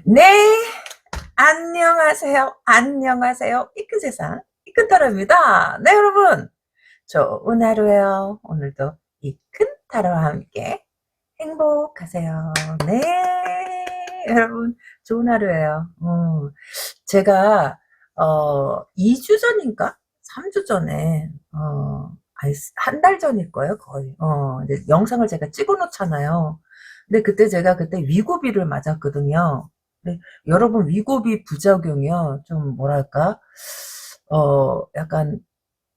네, 안녕하세요. 안녕하세요. 이큰 세상, 이큰 타로입니다. 네, 여러분. 좋은 하루예요. 오늘도 이큰 타로와 함께 행복하세요. 네, 여러분. 좋은 하루예요. 제가, 2주 전인가? 3주 전에, 아니, 한 달 전일 거예요, 거의. 이제 영상을 제가 찍어 놓잖아요. 근데 그때 제가 그때 위고비를 맞았거든요. 근데 여러분, 위고비 부작용이요. 좀, 뭐랄까, 약간,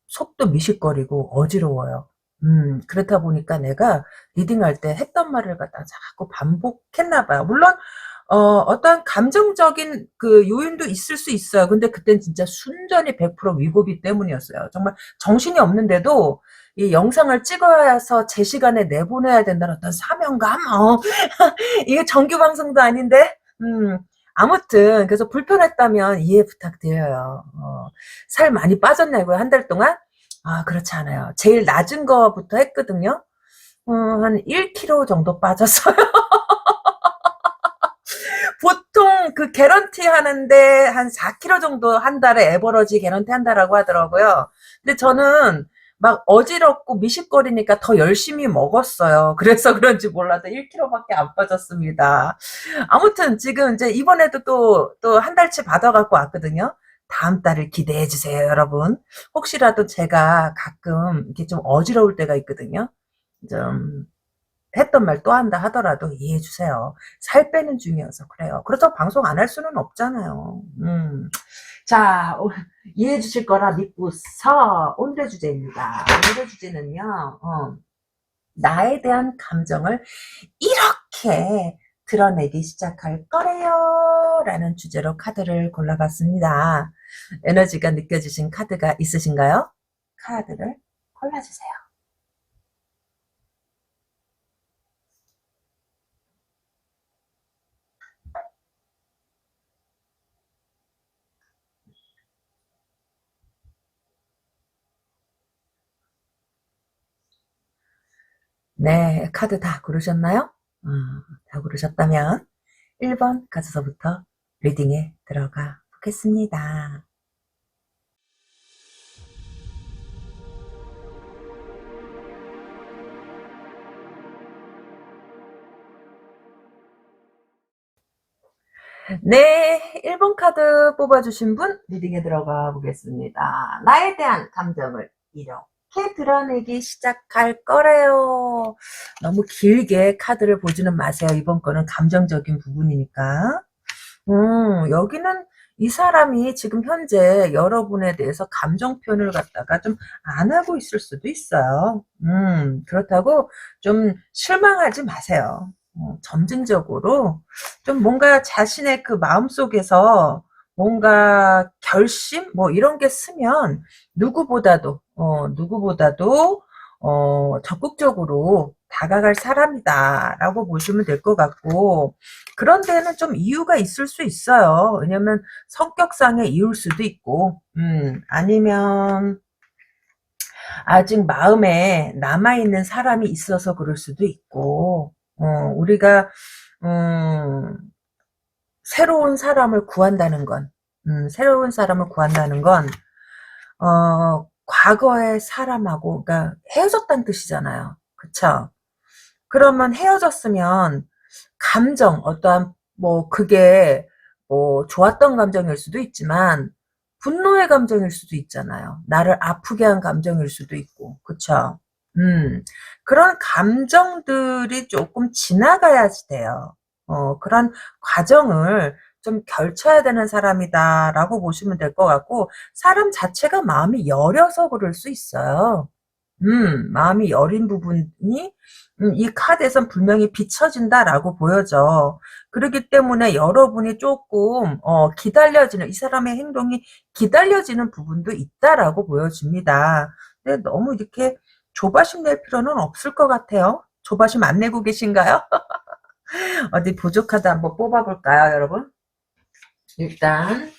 속도 미식거리고 어지러워요. 그렇다 보니까 내가 리딩할 때 했던 말을 갖다 자꾸 반복했나 봐요. 물론, 어떤 감정적인 그 요인도 있을 수 있어요. 근데 그땐 진짜 순전히 100% 위고비 때문이었어요. 정말 정신이 없는데도 이 영상을 찍어서 제 시간에 내보내야 된다는 어떤 사명감? 이게 정규 방송도 아닌데? 아무튼, 그래서 불편했다면 이해 부탁드려요. 살 많이 빠졌냐고요, 한 달 동안? 아, 그렇지 않아요. 제일 낮은 거부터 했거든요. 한 1kg 정도 빠졌어요. 보통 그 개런티 하는데 한 4kg 정도 한 달에 에버러지 개런티 한다라고 하더라고요. 근데 저는 막 어지럽고 미식거리니까 더 열심히 먹었어요. 그래서 그런지 몰라도 1kg밖에 안 빠졌습니다. 아무튼 지금 이제 이번에도 또 한 달치 받아갖고 왔거든요. 다음 달을 기대해 주세요, 여러분. 혹시라도 제가 가끔 이렇게 좀 어지러울 때가 있거든요. 좀 했던 말 또 한다 하더라도 이해해 주세요. 살 빼는 중이어서 그래요. 그렇다고 방송 안 할 수는 없잖아요. 자, 이해해 주실 거라 믿고서 오늘의 주제입니다. 오늘의 주제는요, 나에 대한 감정을 이렇게 드러내기 시작할 거래요. 라는 주제로 카드를 골라봤습니다. 에너지가 느껴지신 카드가 있으신가요? 카드를 골라주세요. 네, 카드 다 고르셨나요? 다 고르셨다면 1번 가져서부터 리딩에 들어가 보겠습니다. 네, 1번 카드 뽑아주신 분 리딩에 들어가 보겠습니다. 나에 대한 감정을 이렇게 드러내기 시작할 거래요. 너무 길게 카드를 보지는 마세요. 이번 거는 감정적인 부분이니까. 여기는 이 사람이 지금 현재 여러분에 대해서 감정 표현을 갖다가 좀 안 하고 있을 수도 있어요. 그렇다고 좀 실망하지 마세요. 점진적으로 좀 뭔가 자신의 그 마음속에서 뭔가 결심 뭐 이런 게 쓰면 누구보다도 적극적으로 다가갈 사람이다라고 보시면 될 것 같고, 그런 데는 좀 이유가 있을 수 있어요. 왜냐면 성격상의 이유일 수도 있고, 아니면 아직 마음에 남아있는 사람이 있어서 그럴 수도 있고, 우리가, 음, 새로운 사람을 구한다는 건, 새로운 사람을 구한다는 건, 과거의 사람하고, 그러니까 헤어졌다는 뜻이잖아요. 그쵸? 그러면 헤어졌으면 감정, 어떠한, 뭐, 그게, 뭐, 좋았던 감정일 수도 있지만, 분노의 감정일 수도 있잖아요. 나를 아프게 한 감정일 수도 있고, 그쵸? 그런 감정들이 조금 지나가야지 돼요. 그런 과정을 좀 결쳐야 되는 사람이다라고 보시면 될 것 같고, 사람 자체가 마음이 여려서 그럴 수 있어요. 마음이 여린 부분이 이 카드에선 분명히 비춰진다라고 보여져. 그렇기 때문에 여러분이 조금 기다려지는 이 사람의 행동이 기다려지는 부분도 있다라고 보여집니다. 근데 너무 이렇게 조바심 낼 필요는 없을 것 같아요. 조바심 안 내고 계신가요? 어디 보조 카드 한번 뽑아볼까요, 여러분? 일단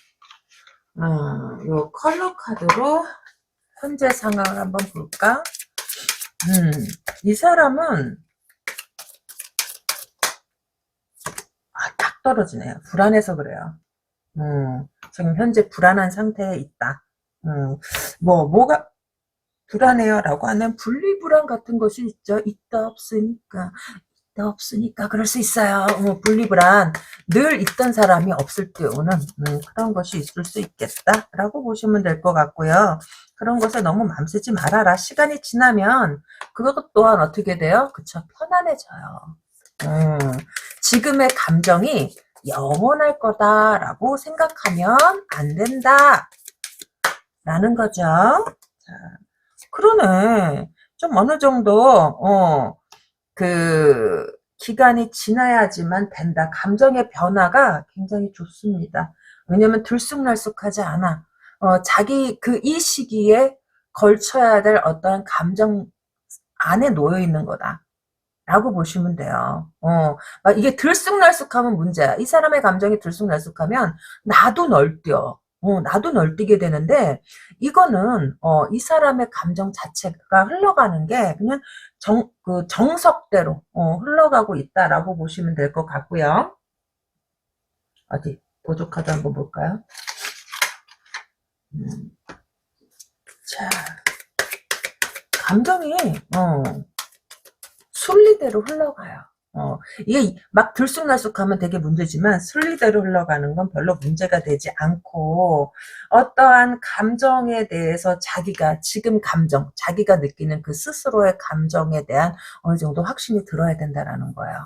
요 컬러 카드로 현재 상황을 한번 볼까? 이 사람은 뚝 떨어지네요. 불안해서 그래요. 지금 현재 불안한 상태에 있다. 뭐가 불안해요 라고 하면 분리불안 같은 것이 있죠. 있다 없으니까 그럴 수 있어요. 분리불안 늘 있던 사람이 없을 때 오는 그런 것이 있을 수 있겠다라고 보시면 될 것 같고요. 그런 것에 너무 맘쓰지 말아라. 시간이 지나면 그것 또한 어떻게 돼요? 그쵸? 편안해져요. 지금의 감정이 영원할 거다라고 생각하면 안 된다 라는 거죠. 자, 그러네. 좀 어느 정도 그 기간이 지나야지만 된다. 감정의 변화가 굉장히 좋습니다. 왜냐면 들쑥날쑥하지 않아. 자기 이 시기에 걸쳐야 될 어떠한 감정 안에 놓여 있는 거다. 라고 보시면 돼요. 막 이게 들쑥날쑥하면 문제야. 이 사람의 감정이 들쑥날쑥하면 나도 널뛰어. 나도 널뛰게 되는데 이거는 이 사람의 감정 자체가 흘러가는 게 그냥 정석대로 흘러가고 있다라고 보시면 될 것 같고요. 어디 보조카드 한번 볼까요? 자, 감정이 순리대로 흘러가요. 이게 막 들쑥날쑥하면 되게 문제지만 순리대로 흘러가는 건 별로 문제가 되지 않고 어떠한 감정에 대해서 지금 감정, 자기가 느끼는 그 스스로의 감정에 대한 어느 정도 확신이 들어야 된다라는 거예요.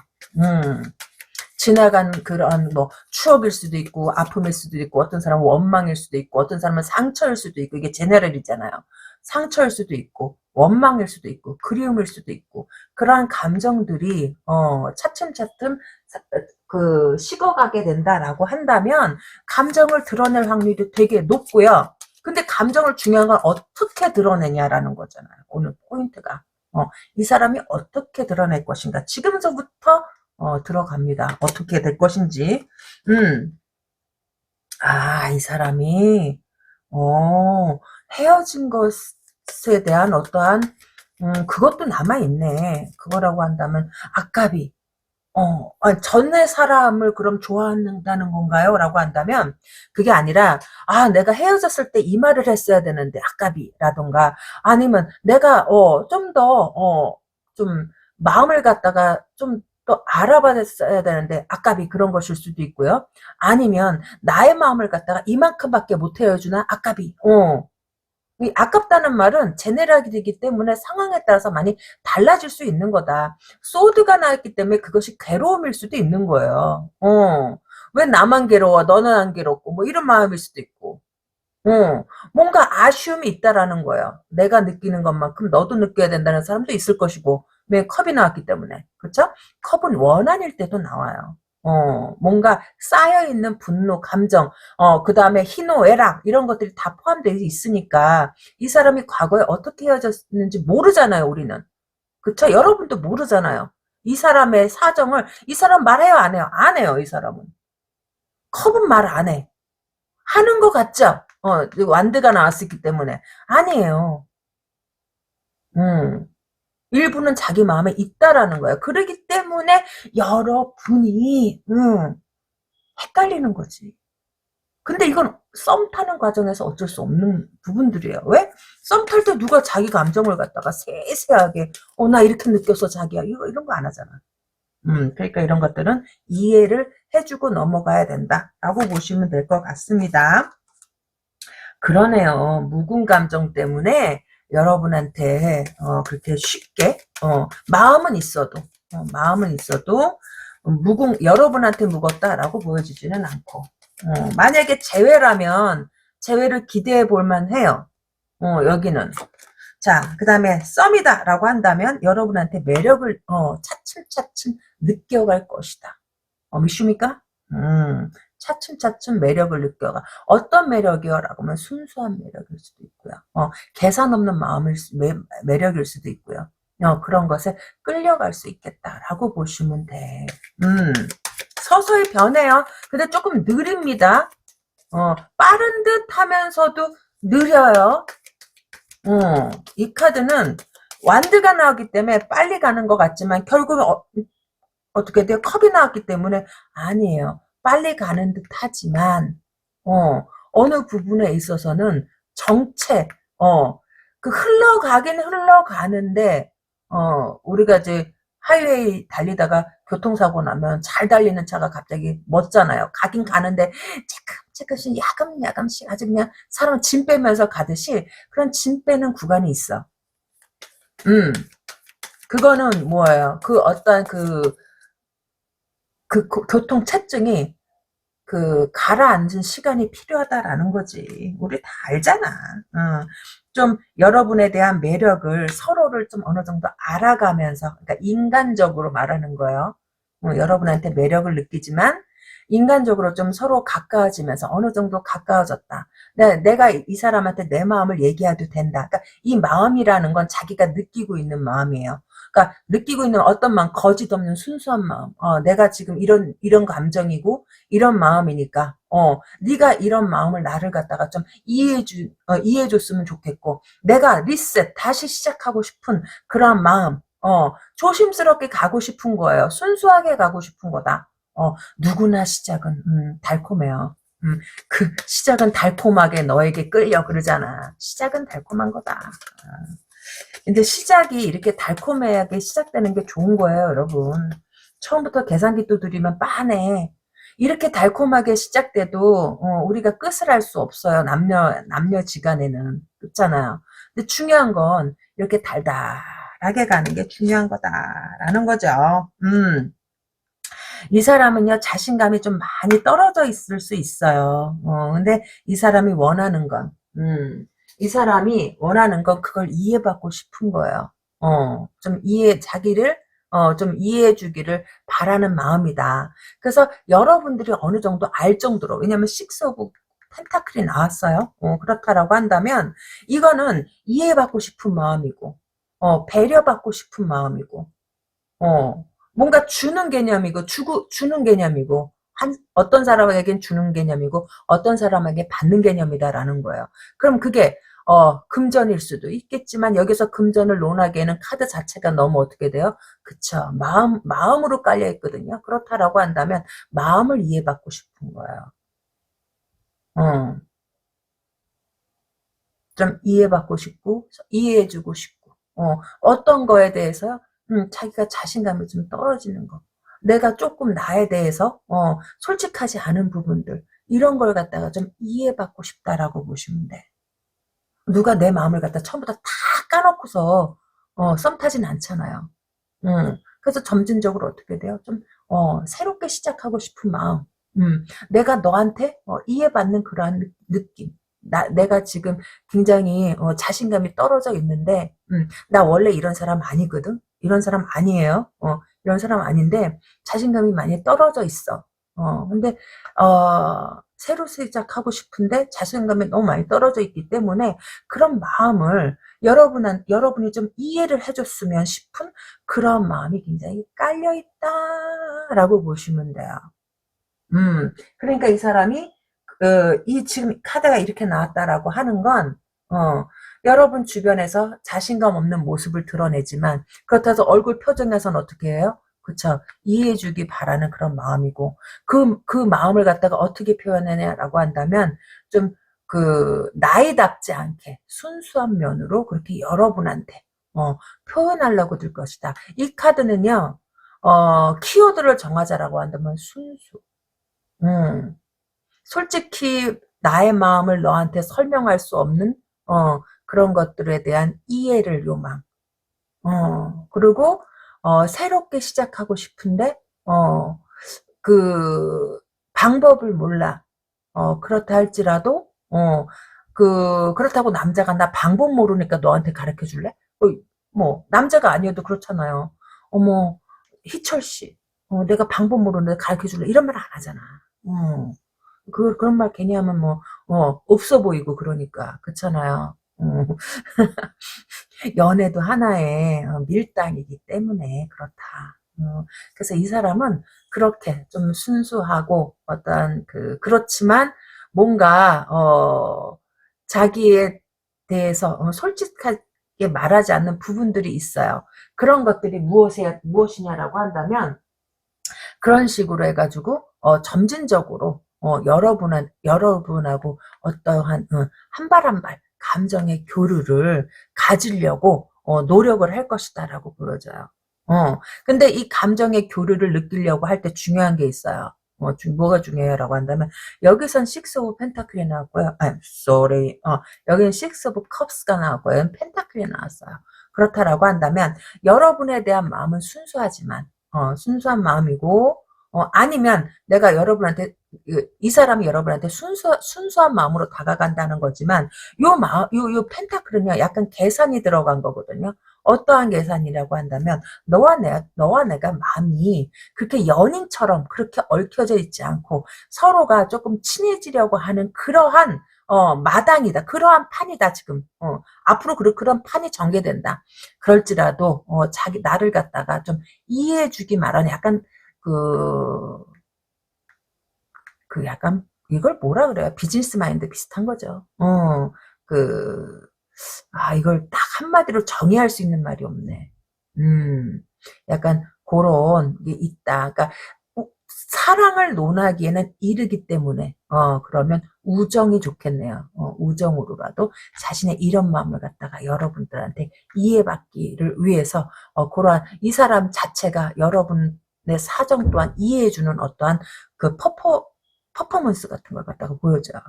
지나간 그런 추억일 수도 있고 아픔일 수도 있고 어떤 사람은 원망일 수도 있고 어떤 사람은 상처일 수도 있고 이게 제네럴이잖아요. 상처일 수도 있고 원망일 수도 있고 그리움일 수도 있고 그러한 감정들이 차츰차츰 식어가게 된다라고 한다면 감정을 드러낼 확률이 되게 높고요. 근데 감정을 중요한 건 어떻게 드러내냐라는 거잖아요. 오늘 포인트가 이 사람이 어떻게 드러낼 것인가. 지금서부터 들어갑니다. 어떻게 될 것인지. 이 사람이 헤어진 것에 대한 어떠한 그것도 남아있네. 그거라고 한다면 아까비 전에 사람을 그럼 좋아한다는 건가요? 라고 한다면 그게 아니라 내가 헤어졌을 때 이 말을 했어야 되는데 아까비라던가 아니면 내가 좀 마음을 갖다가 좀 또 알아봤어야 되는데 아까비 그런 것일 수도 있고요. 아니면 나의 마음을 갖다가 이만큼밖에 못 헤어주나 아까비 이 아깝다는 말은 제네랄이기 때문에 상황에 따라서 많이 달라질 수 있는 거다. 소드가 나왔기 때문에 그것이 괴로움일 수도 있는 거예요. 왜 나만 괴로워 너는 안 괴롭고 뭐 이런 마음일 수도 있고 뭔가 아쉬움이 있다라는 거예요. 내가 느끼는 것만큼 너도 느껴야 된다는 사람도 있을 것이고 왜 컵이 나왔기 때문에 그렇죠? 컵은 원한일 때도 나와요. 뭔가 쌓여있는 분노, 감정, 그 다음에 희노애락, 이런 것들이 다 포함되어 있으니까, 이 사람이 과거에 어떻게 헤어졌는지 모르잖아요, 우리는. 그쵸? 여러분도 모르잖아요. 이 사람의 사정을, 이 사람 말해요, 안 해요? 안 해요, 이 사람은. 컵은 말 안 해. 하는 것 같죠? 완드가 나왔었기 때문에. 아니에요. 일부는 자기 마음에 있다라는 거예요. 그러기 때문에 여러분이 헷갈리는 거지. 근데 이건 썸 타는 과정에서 어쩔 수 없는 부분들이에요. 왜? 썸 탈 때 누가 자기 감정을 갖다가 세세하게 나 이렇게 느꼈어 자기야 이런 거 안 하잖아. 그러니까 이런 것들은 이해를 해주고 넘어가야 된다라고 보시면 될 것 같습니다. 그러네요. 묵은 감정 때문에 여러분한테 그렇게 쉽게 마음은 있어도 여러분한테 묵었다라고 보여지지는 않고 만약에 재회라면 재회를 기대해 볼 만해요. 여기는 자 그 다음에 썸이다 라고 한다면 여러분한테 매력을 차츰차츰 느껴갈 것이다. 미슈입니까? 차츰차츰 매력을 느껴가. 어떤 매력이요? 라고 하면 순수한 매력일 수도 있고요. 계산 없는 매력일 수도 있고요. 그런 것에 끌려갈 수 있겠다라고 보시면 돼. 서서히 변해요. 근데 조금 느립니다. 빠른 듯 하면서도 느려요. 이 카드는 완드가 나오기 때문에 빨리 가는 것 같지만 결국은 어떻게 돼요? 컵이 나왔기 때문에 아니에요. 빨리 가는 듯 하지만, 어느 부분에 있어서는 정체, 그 흘러가긴 흘러가는데, 우리가 이제 하이웨이 달리다가 교통사고 나면 잘 달리는 차가 갑자기 멎잖아요. 가긴 가는데, 쬐끔쬐끔씩 야금야금씩 아주 그냥 사람 짐 빼면서 가듯이 그런 짐 빼는 구간이 있어. 그거는 뭐예요? 그 어떤 교통체증이 가라앉은 시간이 필요하다라는 거지. 우리 다 알잖아. 좀 여러분에 대한 매력을 서로를 좀 어느 정도 알아가면서, 그러니까 인간적으로 말하는 거예요. 여러분한테 매력을 느끼지만 인간적으로 좀 서로 가까워지면서 어느 정도 가까워졌다. 내가 이 사람한테 내 마음을 얘기해도 된다. 그러니까 이 마음이라는 건 자기가 느끼고 있는 마음이에요. 그러니까 느끼고 있는 어떤 마음, 거짓 없는 순수한 마음. 내가 지금 이런 감정이고 이런 마음이니까, 네가 이런 마음을 나를 갖다가 좀 이해해줬으면 좋겠고, 내가 리셋, 다시 시작하고 싶은 그런 마음, 조심스럽게 가고 싶은 거예요. 순수하게 가고 싶은 거다. 누구나 시작은, 달콤해요. 그 시작은 달콤하게 너에게 끌려 그러잖아. 시작은 달콤한 거다. 근데 시작이 이렇게 달콤하게 시작되는 게 좋은 거예요, 여러분. 처음부터 계산기 두드리면 빤해. 이렇게 달콤하게 시작돼도 우리가 끝을 알 수 없어요. 남녀지간에는. 그렇잖아요. 근데 중요한 건 이렇게 달달하게 가는 게 중요한 거다라는 거죠. 이 사람은요, 자신감이 좀 많이 떨어져 있을 수 있어요. 근데 이 사람이 원하는 건, 이 사람이 원하는 건 그걸 이해받고 싶은 거예요. 자기를, 좀 이해해 주기를 바라는 마음이다. 그래서 여러분들이 어느 정도 알 정도로, 왜냐면 식스 오브 펜타클이 나왔어요. 그렇다라고 한다면, 이거는 이해받고 싶은 마음이고, 배려받고 싶은 마음이고, 어, 뭔가 주는 개념이고, 주는 개념이고, 어떤 사람에겐 주는 개념이고, 어떤 사람에게 받는 개념이다라는 거예요. 그럼 그게, 금전일 수도 있겠지만, 여기서 금전을 논하기에는 카드 자체가 너무 어떻게 돼요? 그쵸. 마음으로 깔려 있거든요. 그렇다라고 한다면, 마음을 이해받고 싶은 거예요. 어, 좀 이해받고 싶고, 이해해주고 싶고, 어떤 거에 대해서, 자기가 자신감이 좀 떨어지는 거. 내가 조금 나에 대해서, 솔직하지 않은 부분들, 이런 걸 갖다가 좀 이해받고 싶다라고 보시면 돼. 누가 내 마음을 갖다 처음부터 다 까놓고서, 썸 타진 않잖아요. 그래서 점진적으로 어떻게 돼요? 좀, 새롭게 시작하고 싶은 마음. 내가 너한테, 이해받는 그러한 느낌. 내가 지금 굉장히, 자신감이 떨어져 있는데, 나 원래 이런 사람 아니거든? 이런 사람 아니에요. 이런 사람 아닌데, 자신감이 많이 떨어져 있어. 근데, 새로 시작하고 싶은데, 자신감이 너무 많이 떨어져 있기 때문에, 그런 마음을 여러분이 좀 이해를 해줬으면 싶은 그런 마음이 굉장히 깔려있다라고 보시면 돼요. 그러니까 이 사람이, 이 지금 카드가 이렇게 나왔다라고 하는 건, 여러분 주변에서 자신감 없는 모습을 드러내지만, 그렇다고 해서 얼굴 표정에서는 어떻게 해요? 그쵸. 이해해주기 바라는 그런 마음이고, 그 마음을 갖다가 어떻게 표현하냐라고 한다면, 좀, 나이답지 않게, 순수한 면으로 그렇게 여러분한테, 표현하려고 들 것이다. 이 카드는요, 키워드를 정하자라고 한다면 순수. 음. 솔직히 나의 마음을 너한테 설명할 수 없는 그런 것들에 대한 이해를 요망. 그리고 새롭게 시작하고 싶은데 그 방법을 몰라. 그렇다 할지라도 그렇다고 남자가 나 방법 모르니까 너한테 가르쳐 줄래? 뭐 남자가 아니어도 그렇잖아요. 어머 희철 씨, 내가 방법 모르는데 가르쳐 줄래? 이런 말 안 하잖아. 어. 그런 말 괜히 하면 뭐, 없어 보이고 그러니까. 그렇잖아요. 연애도 하나의 밀당이기 때문에 그렇다. 그래서 이 사람은 그렇게 좀 순수하고 그렇지만 뭔가, 자기에 대해서 솔직하게 말하지 않는 부분들이 있어요. 그런 것들이 무엇이냐라고 한다면, 그런 식으로 해가지고 점진적으로 여러분하고 어떠한 한 발 한 발 감정의 교류를 가지려고 노력을 할 것이다라고 보여져요. 근데 이 감정의 교류를 느끼려고 할 때 중요한 게 있어요. 뭐가 중요해요라고 한다면 여기선 식스 오브 펜타클이 나왔고요. 아니, sorry. 여기는 식스 오브 컵스가 나왔고요. 여기는 펜타클이 나왔어요. 그렇다라고 한다면 여러분에 대한 마음은 순수하지만 순수한 마음이고 아니면 내가 여러분한테 이 사람이 여러분한테 순수한 마음으로 다가간다는 거지만 요 펜타클은요 약간 계산이 들어간 거거든요. 어떠한 계산이라고 한다면 너와 내가 마음이 그렇게 연인처럼 그렇게 얽혀져 있지 않고 서로가 조금 친해지려고 하는 그러한 마당이다. 그러한 판이다, 지금. 앞으로 그런 판이 전개된다. 그럴지라도, 나를 갖다가 좀 이해해주기 마련. 약간, 그, 약간, 이걸 뭐라 그래요? 비즈니스 마인드 비슷한 거죠. 그, 이걸 딱 한마디로 정의할 수 있는 말이 없네. 약간, 그런 게 있다. 그러니까, 사랑을 논하기에는 이르기 때문에 그러면 우정이 좋겠네요. 우정으로라도 자신의 이런 마음을 갖다가 여러분들한테 이해받기를 위해서 그러한 이 사람 자체가 여러분의 사정 또한 이해해주는 어떠한 그 퍼포먼스 같은 걸 갖다가 보여줘요.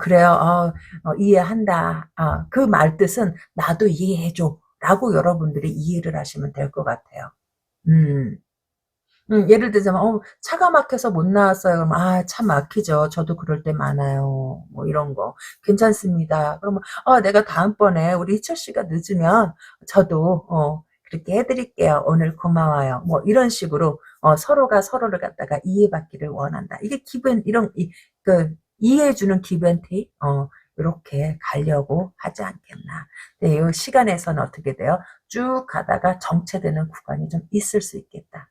그래요. 이해한다. 그 말 뜻은 나도 이해해줘. 라고 여러분들이 이해를 하시면 될 것 같아요. 예를 들자면 차가 막혀서 못 나왔어요. 그러면 차 막히죠. 저도 그럴 때 많아요. 뭐 이런 거 괜찮습니다. 그러면 내가 다음번에 우리 희철 씨가 늦으면 저도 그렇게 해드릴게요. 오늘 고마워요. 뭐 이런 식으로 서로가 서로를 갖다가 이해받기를 원한다. 이게 이해해주는 기브앤테이크 이렇게 가려고 하지 않겠나. 네, 이 시간에서는 어떻게 돼요? 쭉 가다가 정체되는 구간이 좀 있을 수 있겠다.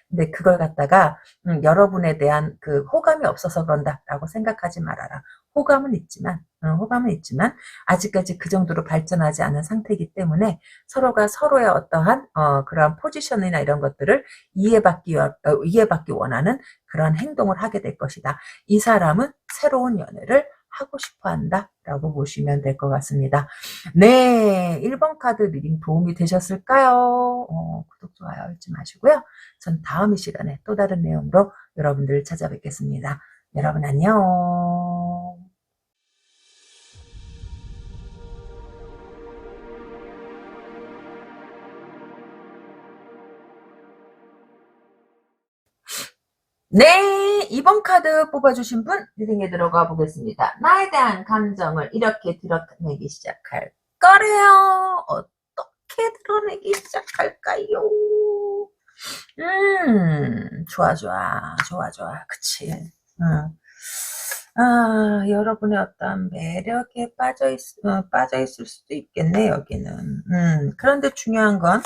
근데 그걸 갖다가 여러분에 대한 그 호감이 없어서 그런다라고 생각하지 말아라. 호감은 있지만 아직까지 그 정도로 발전하지 않은 상태이기 때문에 서로가 서로의 어떠한 그러한 포지션이나 이런 것들을 이해받기 원하는 그런 행동을 하게 될 것이다. 이 사람은 새로운 연애를 하고 싶어 한다 라고 보시면 될 것 같습니다. 네, 1번 카드 리딩 도움이 되셨을까요? 구독, 좋아요 잊지 마시고요. 전 다음 이 시간에 또 다른 내용으로 여러분들을 찾아뵙겠습니다. 여러분 안녕. 네, 2번 카드 뽑아주신 분 리딩에 들어가 보겠습니다. 나에 대한 감정을 이렇게 드러내기 시작할 거래요. 어떻게 드러내기 시작할까요? 좋아. 그치. 여러분의 어떤 매력에 빠져 있을 수도 있겠네, 여기는. 그런데 중요한 건,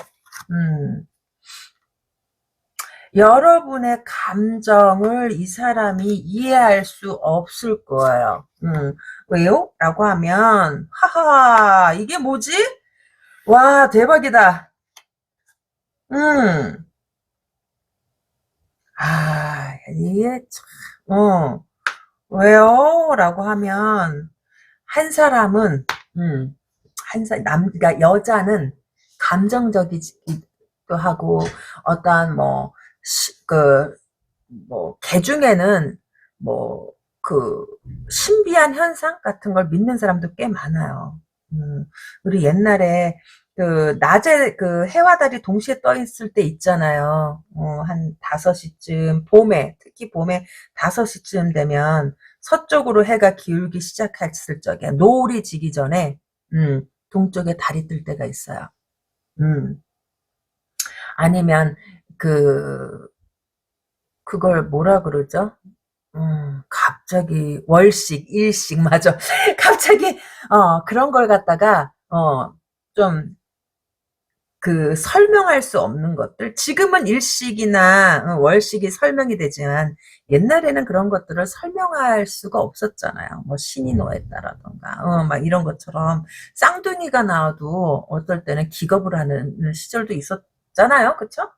여러분의 감정을 이 사람이 이해할 수 없을 거예요. 왜요? 라고 하면, 하하, 이게 뭐지? 와, 대박이다. 이게 참, 왜요? 라고 하면, 한 사람은, 그러니까 여자는 감정적이기도 하고, 어떠한 개 중에는, 뭐, 그, 신비한 현상 같은 걸 믿는 사람도 꽤 많아요. 우리 옛날에, 낮에 해와 달이 동시에 떠 있을 때 있잖아요. 한 5시쯤, 특히 봄에 5시쯤 되면, 서쪽으로 해가 기울기 시작했을 적에, 노을이 지기 전에, 동쪽에 달이 뜰 때가 있어요. 아니면, 그걸 뭐라 그러죠? 갑자기 월식, 일식, 맞아. 갑자기 그런 걸 갖다가 좀 설명할 수 없는 것들. 지금은 일식이나 월식이 설명이 되지만 옛날에는 그런 것들을 설명할 수가 없었잖아요. 뭐 신이 노했다라던가 막 이런 것처럼 쌍둥이가 나와도 어떨 때는 기겁을 하는 시절도 있었잖아요. 그쵸?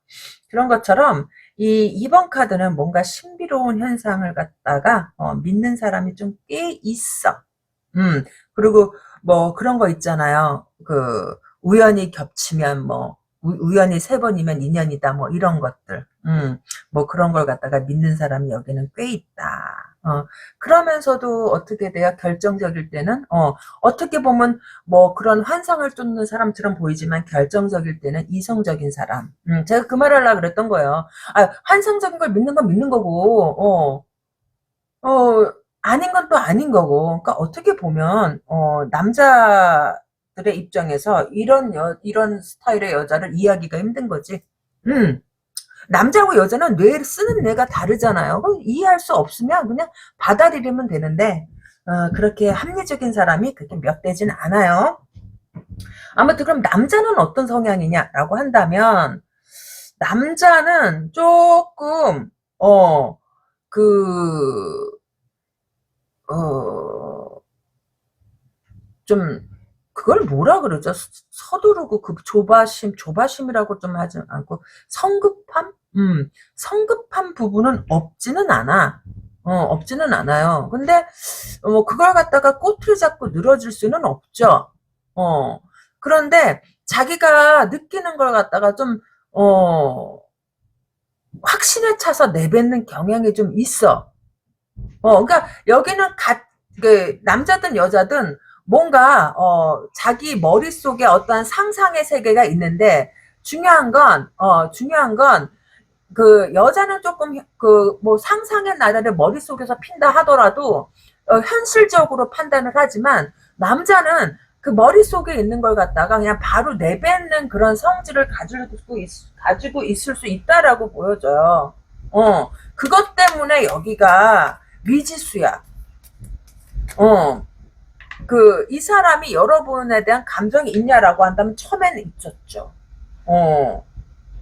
그런 것처럼 이번 카드는 뭔가 신비로운 현상을 갖다가 믿는 사람이 좀 꽤 있어. 그리고 뭐 그런 거 있잖아요. 그 우연히 겹치면 뭐 우연히 세 번이면 인연이다 뭐 이런 것들. 뭐 그런 걸 갖다가 믿는 사람이 여기는 꽤 있다. 그러면서도 어떻게 돼요? 결정적일 때는 어떻게 보면 뭐 그런 환상을 쫓는 사람처럼 보이지만 결정적일 때는 이성적인 사람. 제가 그 말을 하려고 그랬던 거예요. 아, 환상적인 걸 믿는 건 믿는 거고, 아닌 건 또 아닌 거고. 그러니까 어떻게 보면, 남자들의 입장에서 이런 스타일의 여자를 이해하기가 힘든 거지. 음. 남자하고 여자는 뇌를 쓰는 뇌가 다르잖아요. 그럼 이해할 수 없으면 그냥 받아들이면 되는데, 그렇게 합리적인 사람이 그렇게 몇 되진 않아요. 아무튼 그럼 남자는 어떤 성향이냐라고 한다면, 남자는 조금, 그, 어, 좀 그걸 뭐라 그러죠? 서두르고 그 조바심이라고 좀 하지 않고 성급함? 성급한 부분은 없지는 않아. 없지는 않아요. 근데 그걸 갖다가 꼬투리 잡고 늘어질 수는 없죠. 어, 그런데 자기가 느끼는 걸 갖다가 좀 확신에 차서 내뱉는 경향이 좀 있어. 그러니까 여기는 남자든 여자든 뭔가 자기 머릿속에 어떠한 상상의 세계가 있는데 중요한 건 그 여자는 조금 그 뭐 상상의 나래를 머릿속에서 핀다 하더라도 현실적으로 판단을 하지만 남자는 그 머릿속에 있는 걸 갖다가 그냥 바로 내뱉는 그런 성질을 가지고 있을 수 있다라고 보여져요. 그것 때문에 여기가 미지수야. 이 사람이 여러분에 대한 감정이 있냐라고 한다면 처음에는 있었죠.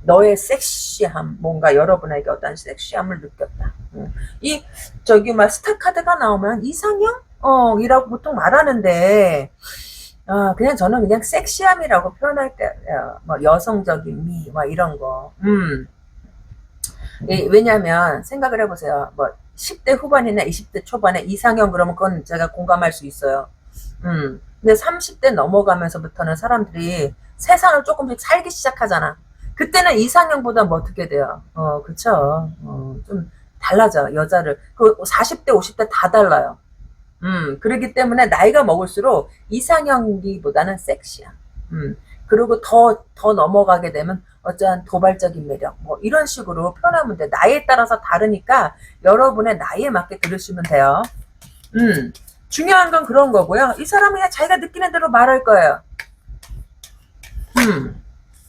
너의 섹시함, 뭔가 여러분에게 어떤 섹시함을 느꼈다. 저기, 스타 카드가 나오면 이상형? 이라고 보통 말하는데, 그냥 저는 그냥 섹시함이라고 표현할게요. 뭐, 여성적인 미, 뭐, 이런 거. 왜냐면 생각을 해보세요. 뭐 10대 후반이나 20대 초반에 이상형 그러면 그건 제가 공감할 수 있어요. 근데 30대 넘어가면서부터는 사람들이 세상을 조금씩 살기 시작하잖아. 그때는 이상형보다 뭐 어떻게 돼요? 그쵸. 좀 달라져, 여자를. 그 40대, 50대 다 달라요. 그렇기 때문에 나이가 먹을수록 이상형기보다는 섹시야. 그리고 더 넘어가게 되면 어쩌한 도발적인 매력, 뭐 이런 식으로 표현하면 돼. 나이에 따라서 다르니까 여러분의 나이에 맞게 들으시면 돼요. 중요한 건 그런 거고요. 이 사람은 그냥 자기가 느끼는 대로 말할 거예요.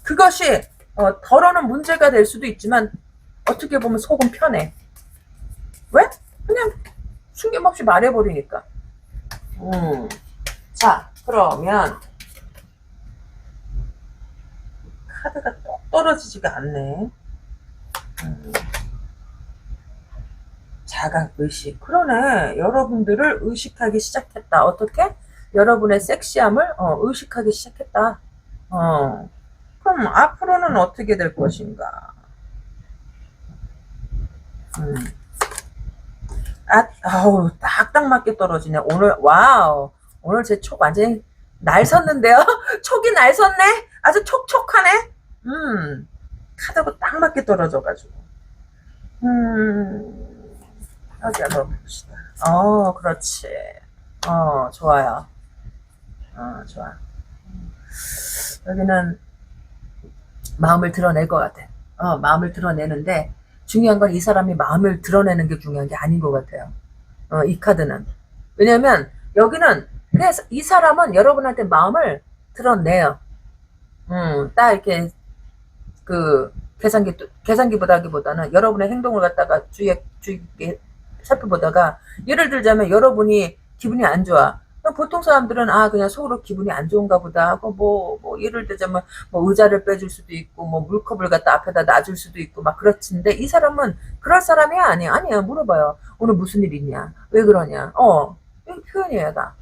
그것이 덜어는 문제가 될 수도 있지만 어떻게 보면 속은 편해. 왜? 그냥 숨김없이 말해버리니까. 자, 그러면 카드가 똑 떨어지지가 않네. 자각의식. 그러네. 여러분들을 의식하기 시작했다. 어떻게? 여러분의 섹시함을 의식하기 시작했다. 그럼 앞으로는 어떻게 될 것인가? 아우, 딱딱 맞게 떨어지네. 와우. 오늘 제 촉 완전히 날 섰는데요? 촉이 날 섰네? 아주 촉촉하네? 카드가 딱 맞게 떨어져가지고. 어디 한번 봅시다. 그렇지. 좋아요. 좋아. 여기는 마음을 드러낼 것 같아. 마음을 드러내는데, 중요한 건 이 사람이 마음을 드러내는 게 중요한 게 아닌 것 같아요. 이 카드는. 왜냐면, 여기는, 그래서 이 사람은 여러분한테 마음을 드러내요. 딱 이렇게, 계산기보다는 여러분의 행동을 갖다가 주의 살펴보다가, 예를 들자면 여러분이 기분이 안 좋아. 보통 사람들은 그냥 속으로 기분이 안 좋은가 보다 하고 뭐 예를 들자면 뭐 의자를 빼줄 수도 있고 뭐 물컵을 갖다 앞에다 놔줄 수도 있고 막 그렇지인데 이 사람은 그럴 사람이 아니야. 물어봐요. 오늘 무슨 일 있냐? 왜 그러냐? 이 표현이에요, 다.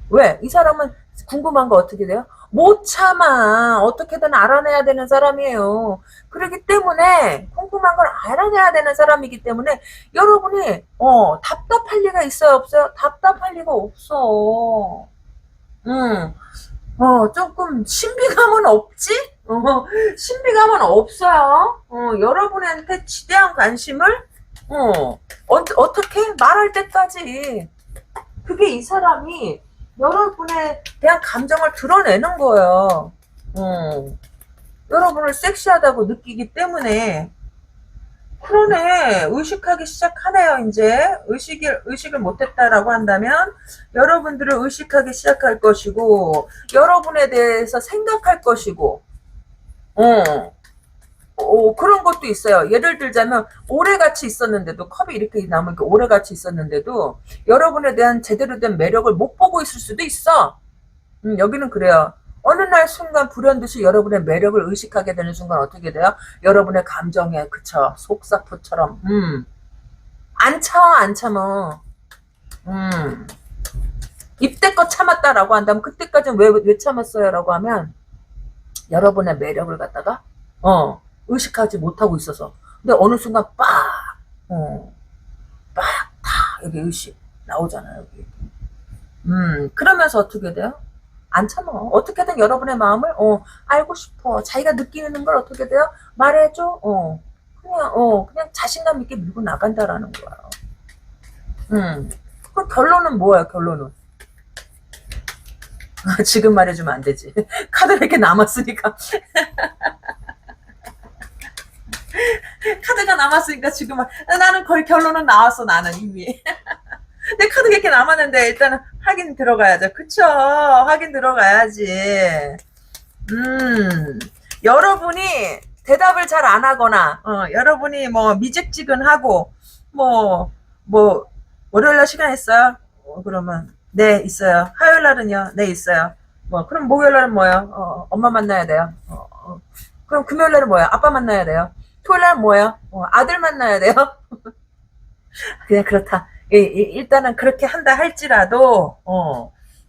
왜? 이 사람은 궁금한 거 어떻게 돼요? 못 참아. 어떻게든 알아내야 되는 사람이에요. 그렇기 때문에 궁금한 걸 알아내야 되는 사람이기 때문에 여러분이 답답할 리가 있어요, 없어요? 답답할 리가 없어. 음. 조금 신비감은 없지? 신비감은 없어요. 여러분한테 지대한 관심을 어떻게 말할 때까지 그게 이 사람이 여러분에 대한 감정을 드러내는 거예요. 여러분을 섹시하다고 느끼기 때문에. 그러네. 의식하기 시작하네요. 이제 의식을 못했다라고 한다면 여러분들을 의식하기 시작할 것이고 여러분에 대해서 생각할 것이고 그런 것도 있어요. 예를 들자면 오래 같이 있었는데도 컵이 이렇게 남은 게 오래 같이 있었는데도 여러분에 대한 제대로 된 매력을 못 보고 있을 수도 있어. 여기는 그래요. 어느 날 순간 불현듯이 여러분의 매력을 의식하게 되는 순간 어떻게 돼요? 여러분의 감정에 그쳐 속사포처럼 안 참어. 이때껏 참았다라고 한다면 그때까지는 왜 참았어요? 라고 하면 여러분의 매력을 갖다가 의식하지 못하고 있어서. 근데 어느 순간 다 여기 의식 나오잖아요. 여기. 그러면서 어떻게 돼요? 안 참어. 어떻게든 여러분의 마음을 알고 싶어. 자기가 느끼는 걸 어떻게 돼요? 말해줘. 그냥 자신감 있게 밀고 나간다라는 거야. 그 결론은 뭐야? 결론은 지금 말해주면 안 되지. 카드가 이렇게 남았으니까. 카드가 남았으니까 지금 나는 거의 결론은 나왔어. 나는 이미. 내 카드가 이렇게 남았는데 일단은 확인 들어가야죠. 그쵸? 확인 들어가야지. 여러분이 대답을 잘 안 하거나 여러분이 뭐 미직지근하고 뭐 월요일날 시간 있어요? 그러면 네 있어요. 화요일날은요? 네 있어요. 그럼 목요일날은 뭐예요? 엄마 만나야 돼요. 그럼 금요일날은 뭐예요? 아빠 만나야 돼요. 토요일날은 뭐예요? 아들 만나야 돼요. 그냥 그렇다. 일단은 그렇게 한다 할지라도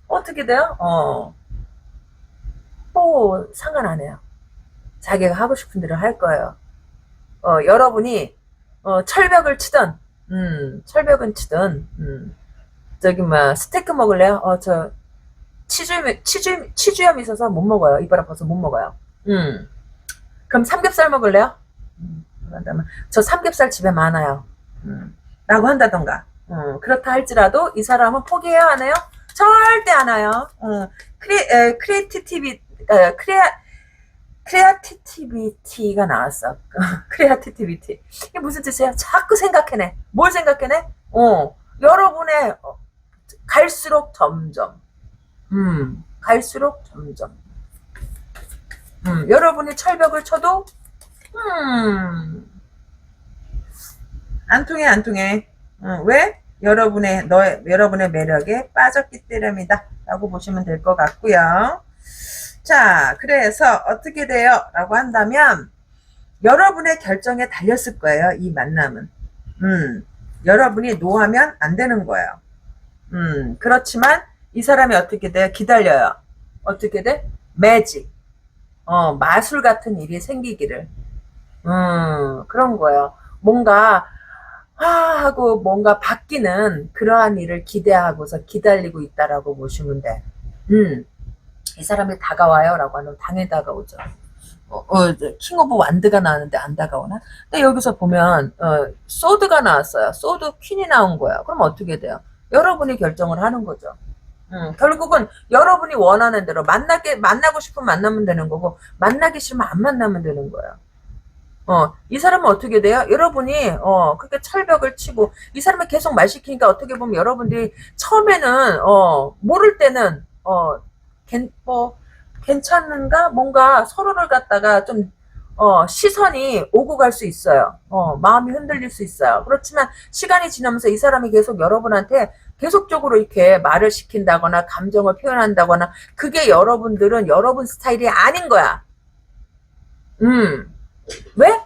어떻게 돼요? 뭐 상관 안 해요. 자기가 하고 싶은 대로 할 거예요. 여러분이 철벽을 치든 철벽은 치든 저기 스테이크 먹을래요? 저 치주염 있어서 못 먹어요. 이빨 아파서 못 먹어요. 그럼 삼겹살 먹을래요? 저 삼겹살 집에 많아요. 라고 한다던가. 그렇다 할지라도 이 사람은 포기해요, 안 해요? 절대 안 해요. 크리에이티비티가 나왔어. 크리에이티비티. 이게 무슨 뜻이야? 자꾸 생각해내. 뭘 생각해내? 여러분의 갈수록 점점. 갈수록 점점. 여러분이 철벽을 쳐도 안 통해. 왜? 여러분의 매력에 빠졌기 때문이다. 라고 보시면 될 것 같고요. 자, 그래서 어떻게 돼요? 라고 한다면, 여러분의 결정에 달렸을 거예요. 이 만남은. 여러분이 노하면 안 되는 거예요. 그렇지만, 이 사람이 어떻게 돼요? 기다려요. 어떻게 돼? 매직. 마술 같은 일이 생기기를. 그런 거예요. 뭔가, 하고 뭔가 바뀌는 그러한 일을 기대하고서 기다리고 있다라고 보시면 돼. 이 사람이 다가와요? 라고 하면 당연히 다가오죠. 킹 오브 완드가 나왔는데 안 다가오나? 근데 여기서 보면, 소드가 나왔어요. 소드 퀸이 나온 거야. 그럼 어떻게 돼요? 여러분이 결정을 하는 거죠. 결국은 여러분이 원하는 대로 만나고 싶으면 만나면 되는 거고, 만나기 싫으면 안 만나면 되는 거예요. 이 사람은 어떻게 돼요? 여러분이, 그렇게 철벽을 치고, 이 사람을 계속 말 시키니까 어떻게 보면 여러분들이 처음에는, 모를 때는, 괜찮은가? 뭔가 서로를 갖다가 좀, 시선이 오고 갈 수 있어요. 마음이 흔들릴 수 있어요. 그렇지만 시간이 지나면서 이 사람이 계속 여러분한테 계속적으로 이렇게 말을 시킨다거나 감정을 표현한다거나 그게 여러분들은 여러분 스타일이 아닌 거야. 왜?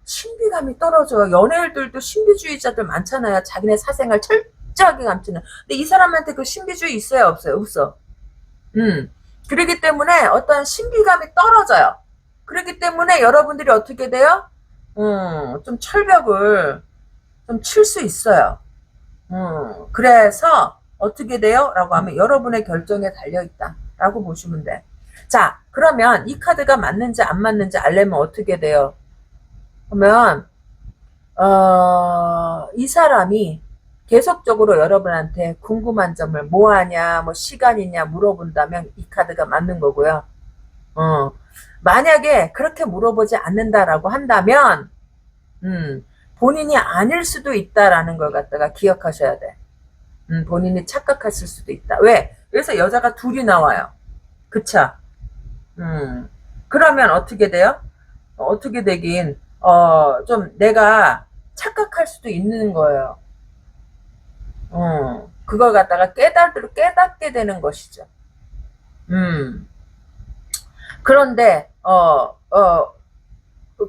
신비감이 떨어져요. 연예인들도 신비주의자들 많잖아요. 자기네 사생활 철저하게 감추는. 근데 이 사람한테 그 신비주의 있어요? 없어요? 없어. 음. 그렇기 때문에 어떤 신비감이 떨어져요. 그렇기 때문에 여러분들이 어떻게 돼요? 좀 철벽을 좀 칠 수 있어요. 그래서 어떻게 돼요? 라고 하면 여러분의 결정에 달려있다. 라고 보시면 돼. 자, 그러면 이 카드가 맞는지 안 맞는지 알려면 어떻게 돼요? 그러면, 이 사람이 계속적으로 여러분한테 궁금한 점을 뭐 하냐, 뭐 시간이냐 물어본다면 이 카드가 맞는 거고요. 어, 만약에 그렇게 물어보지 않는다라고 한다면, 음, 본인이 아닐 수도 있다라는 걸 갖다가 기억하셔야 돼. 본인이 착각했을 수도 있다. 왜? 그래서 여자가 둘이 나와요. 그쵸? 음, 그러면 어떻게 돼요? 어떻게 되긴, 좀 내가 착각할 수도 있는 거예요. 그걸 갖다가 깨닫게 되는 것이죠. 음, 그런데,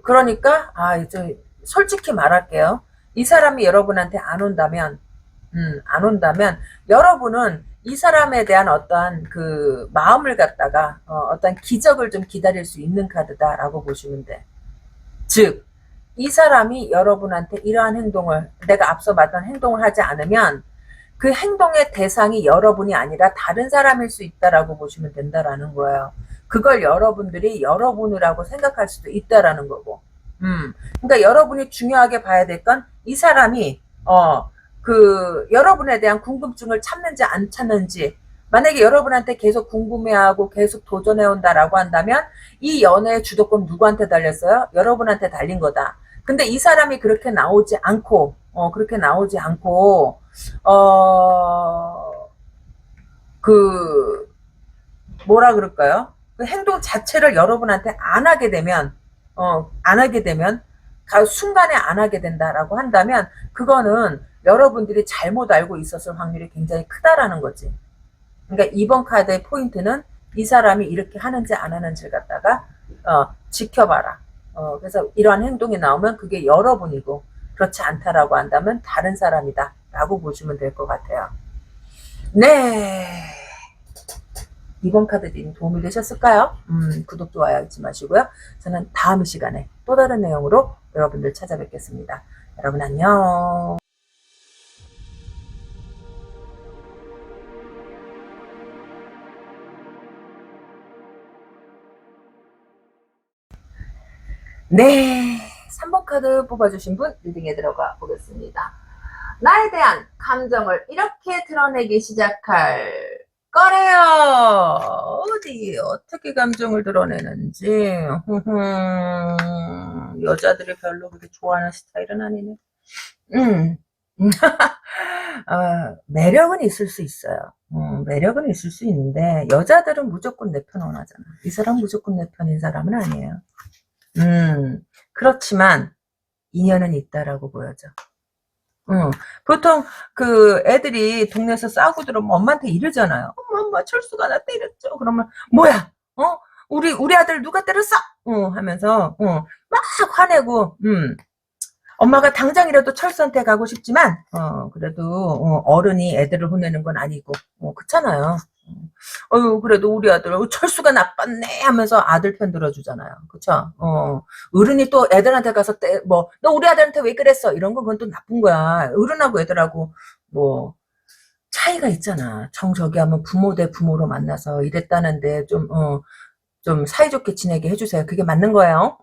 그러니까, 이제, 솔직히 말할게요. 이 사람이 여러분한테 안 온다면, 안 온다면, 여러분은 이 사람에 대한 어떠한 그 마음을 갖다가, 어떤 기적을 좀 기다릴 수 있는 카드다라고 보시면 돼. 즉, 이 사람이 여러분한테 이러한 행동을, 내가 앞서 말한 행동을 하지 않으면, 그 행동의 대상이 여러분이 아니라 다른 사람일 수 있다라고 보시면 된다라는 거예요. 그걸 여러분들이 여러분이라고 생각할 수도 있다라는 거고. 그러니까 여러분이 중요하게 봐야 될 건 이 사람이 여러분에 대한 궁금증을 참는지 안 참는지. 만약에 여러분한테 계속 궁금해하고 계속 도전해온다라고 한다면 이 연애의 주도권 누구한테 달렸어요? 여러분한테 달린 거다. 근데 이 사람이 그렇게 나오지 않고, 어, 그, 뭐라 그럴까요? 그 행동 자체를 여러분한테 안 하게 되면, 순간에 안 하게 된다라고 한다면, 그거는 여러분들이 잘못 알고 있었을 확률이 굉장히 크다라는 거지. 그러니까 이번 카드의 포인트는 이 사람이 이렇게 하는지 안 하는지를 갖다가, 지켜봐라. 그래서 이러한 행동이 나오면 그게 여러분이고, 그렇지 않다라고 한다면 다른 사람이다. 라고 보시면 될 것 같아요. 네. 이번 카드 리딩 도움이 되셨을까요? 구독, 좋아요 잊지 마시고요. 저는 다음 시간에 또 다른 내용으로 여러분들 찾아뵙겠습니다. 여러분 안녕. 네. 3번 카드 뽑아주신 분 리딩에 들어가 보겠습니다. 나에 대한 감정을 이렇게 드러내기 시작할 거래요. 어디 어떻게 감정을 드러내는지. 여자들이 별로 그렇게 좋아하는 스타일은 아니네. 음. 매력은 있을 수 있어요. 매력은 있을 수 있는데 여자들은 무조건 내 편 원하잖아. 이 사람 무조건 내 편인 사람은 아니에요. 그렇지만 인연은 있다라고 보여져. 보통 그 애들이 동네에서 싸우고 들어오면 엄마한테 이러잖아요. 엄마 철수가 나 때렸죠. 그러면 뭐야? 우리 아들 누가 때렸어? 하면서 막 화내고 엄마가 당장이라도 철수한테 가고 싶지만 그래도 어른이 애들을 혼내는 건 아니고 그렇잖아요. 그래도 우리 아들 철수가 나빴네 하면서 아들 편 들어주잖아요. 그쵸? 어른이 또 애들한테 가서 너 우리 아들한테 왜 그랬어? 이런 건 그건 또 나쁜 거야. 어른하고 애들하고 뭐 차이가 있잖아. 정저기 하면 부모 대 부모로 만나서 이랬다는데 좀 사이좋게 지내게 해주세요. 그게 맞는 거예요.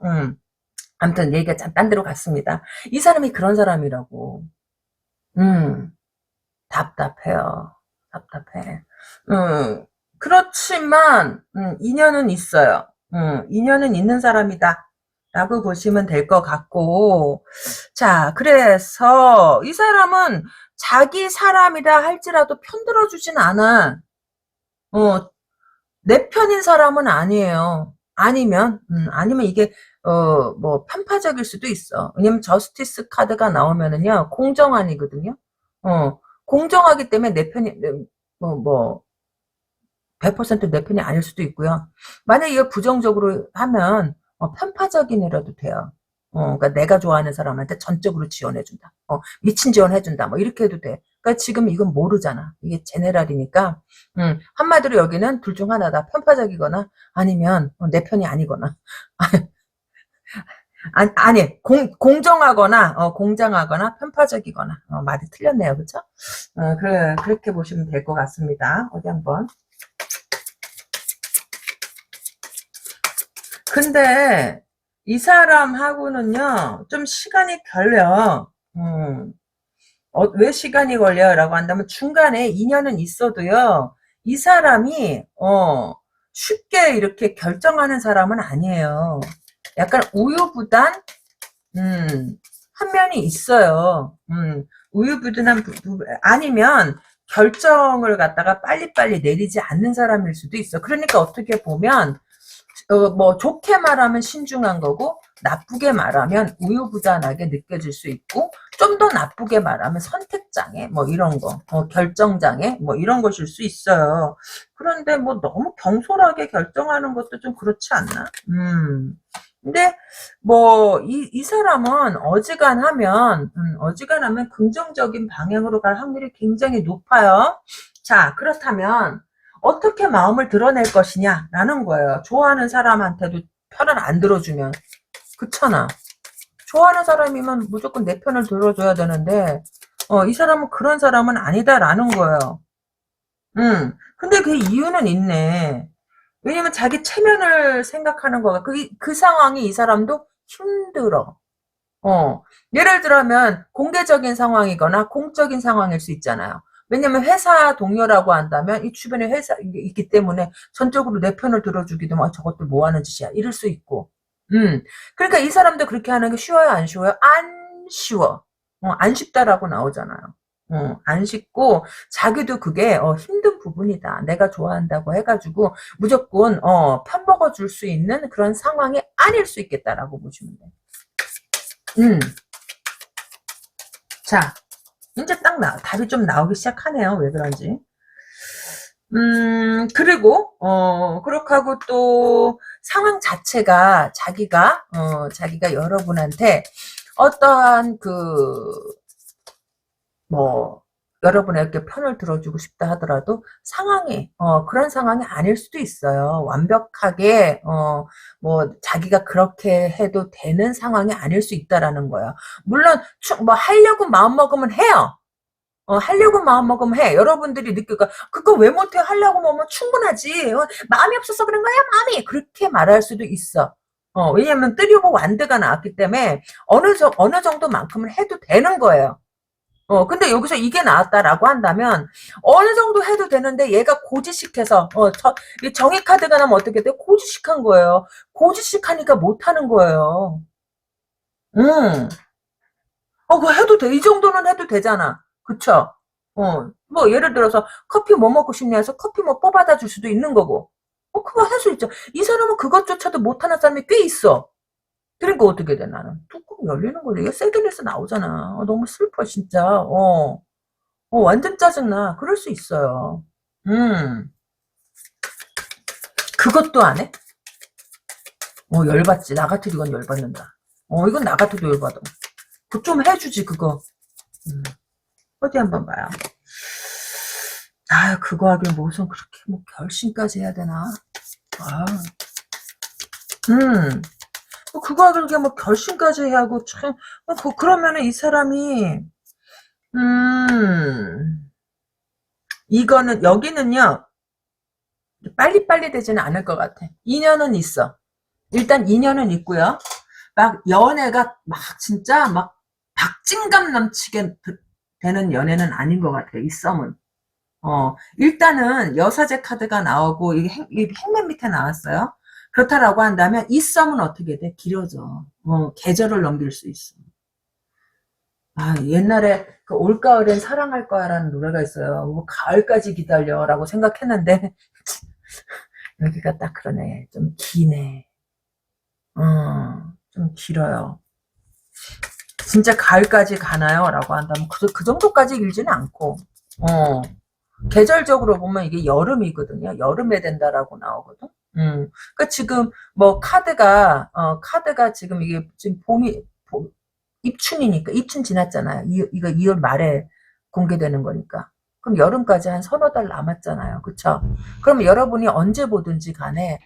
아무튼 얘기가 참 딴 데로 갔습니다. 이 사람이 그런 사람이라고. 음, 답답해요. 답답해. 그렇지만, 인연은 있어요. 인연은 있는 사람이다. 라고 보시면 될 것 같고. 자, 그래서 이 사람은 자기 사람이라 할지라도 편들어주진 않아. 어, 내 편인 사람은 아니에요. 아니면 이게, 뭐, 편파적일 수도 있어. 왜냐면 저스티스 카드가 나오면은요, 공정한이거든요. 공정하기 때문에 내 편이, 뭐, 100%내 편이 아닐 수도 있고요. 만약 이거 부정적으로 하면, 편파적인 애라도 돼요. 그러니까 내가 좋아하는 사람한테 전적으로 지원해준다. 미친 지원해준다. 뭐 이렇게 해도 돼. 그러니까 지금 이건 모르잖아. 이게 제네랄이니까 한마디로 여기는 둘 중 하나다. 편파적이거나 아니면 내 편이 아니거나 아니 공정하거나 편파적이거나 말이 틀렸네요. 그렇죠? 그렇게 보시면 될 것 같습니다. 어디 한번. 근데 이 사람하고는요 좀 시간이 걸려. 왜 시간이 걸려라고 한다면 중간에 인연은 있어도요 이 사람이 쉽게 이렇게 결정하는 사람은 아니에요. 약간 우유부단 한 면이 있어요. 우유부단한 아니면 결정을 갖다가 빨리빨리 내리지 않는 사람일 수도 있어. 그러니까 어떻게 보면 뭐 좋게 말하면 신중한 거고 나쁘게 말하면 우유부단하게 느껴질 수 있고 좀 더 나쁘게 말하면 선택장애 뭐 이런 거 결정장애 뭐 이런 것일 수 있어요. 그런데 뭐 너무 경솔하게 결정하는 것도 좀 그렇지 않나? 근데 뭐 이 사람은 어지간하면 긍정적인 방향으로 갈 확률이 굉장히 높아요. 자, 그렇다면 어떻게 마음을 드러낼 것이냐라는 거예요. 좋아하는 사람한테도 편을 안 들어주면 그렇잖아. 좋아하는 사람이면 무조건 내 편을 들어줘야 되는데 이 사람은 그런 사람은 아니다라는 거예요. 근데 그 이유는 있네. 왜냐면 자기 체면을 생각하는 거야. 그 상황이 이 사람도 힘들어. 예를 들면 공개적인 상황이거나 공적인 상황일 수 있잖아요. 왜냐면 회사 동료라고 한다면 이 주변에 회사 있기 때문에 전적으로 내 편을 들어주기도 막 저것들 뭐 하는 짓이야 이럴 수 있고. 그러니까 이 사람도 그렇게 하는 게 쉬워요, 안 쉬워요? 안 쉬워. 안 쉽다라고 나오잖아요. 안 쉽고 자기도 그게 힘든 부분이다. 내가 좋아한다고 해가지고 무조건 편먹어 줄 수 있는 그런 상황이 아닐 수 있겠다라고 보시면 돼요. 자, 이제 딱 답이 좀 나오기 시작하네요. 왜 그런지. 그리고, 그렇게 하고 또 상황 자체가 자기가 여러분한테 어떠한 뭐, 여러분에게 편을 들어주고 싶다 하더라도 그런 상황이 아닐 수도 있어요. 완벽하게, 뭐, 자기가 그렇게 해도 되는 상황이 아닐 수 있다라는 거예요. 물론, 뭐, 하려고 마음먹으면 해요. 하려고 마음먹으면 해. 여러분들이 느끼고, 그거 왜 못해? 하려고 마음은 충분하지. 마음이 없어서 그런 거야, 마음이. 그렇게 말할 수도 있어. 왜냐면, 뜨려고 완드가 나왔기 때문에, 어느 정도만큼은 해도 되는 거예요. 근데 여기서 이게 나왔다라고 한다면, 어느 정도 해도 되는데, 얘가 고지식해서, 이 정의 카드가 나면 어떻게 돼? 고지식한 거예요. 고지식하니까 못하는 거예요. 음. 그거 해도 돼. 이 정도는 해도 되잖아. 그쵸? 뭐, 예를 들어서, 커피 뭐 먹고 싶냐 해서 커피 뭐 뽑아다 줄 수도 있는 거고. 그거 할 수 있죠. 이 사람은 그것조차도 못하는 사람이 꽤 있어. 그러니까 어떻게 돼, 나는? 뚜껑 열리는 거지. 이게 새드레스 나오잖아. 너무 슬퍼, 진짜. 완전 짜증나. 그럴 수 있어요. 그것도 안 해? 열받지. 나 같아도 이건 열받는다. 이건 나 같아도 열받아. 그거 좀 해주지, 그거. 어디 한번 봐요. 그거 하긴 무슨 그렇게 뭐 결심까지 해야 되나? 그거 하긴 뭐 결심까지 해야 하고 참, 그러면은 이 사람이, 여기는요, 빨리빨리 되지는 않을 것 같아. 인연은 있어. 일단 인연은 있고요. 막 연애가 막 진짜 막 박진감 넘치게 되는 연애는 아닌 것 같아. 이 썸은. 일단은 여사제 카드가 나오고 이게 행맨 밑에 나왔어요. 그렇다라고 한다면 이 썸은 어떻게 돼? 길어져. 계절을 넘길 수 있어. 옛날에 그 올가을엔 사랑할 거야라는 노래가 있어요. 뭐 가을까지 기다려라고 생각했는데 여기가 딱 그러네. 좀 기네. 좀 길어요. 진짜 가을까지 가나요? 라고 한다면 그 정도까지 길지는 않고 계절적으로 보면 이게 여름이거든요. 여름에 된다라고 나오거든. 그 지금 뭐 카드가 지금 이게 지금 입춘이니까 입춘 지났잖아요. 이거 2월 말에 공개되는 거니까. 그럼 여름까지 한 서너 달 남았잖아요. 그쵸? 그럼 여러분이 언제 보든지 간에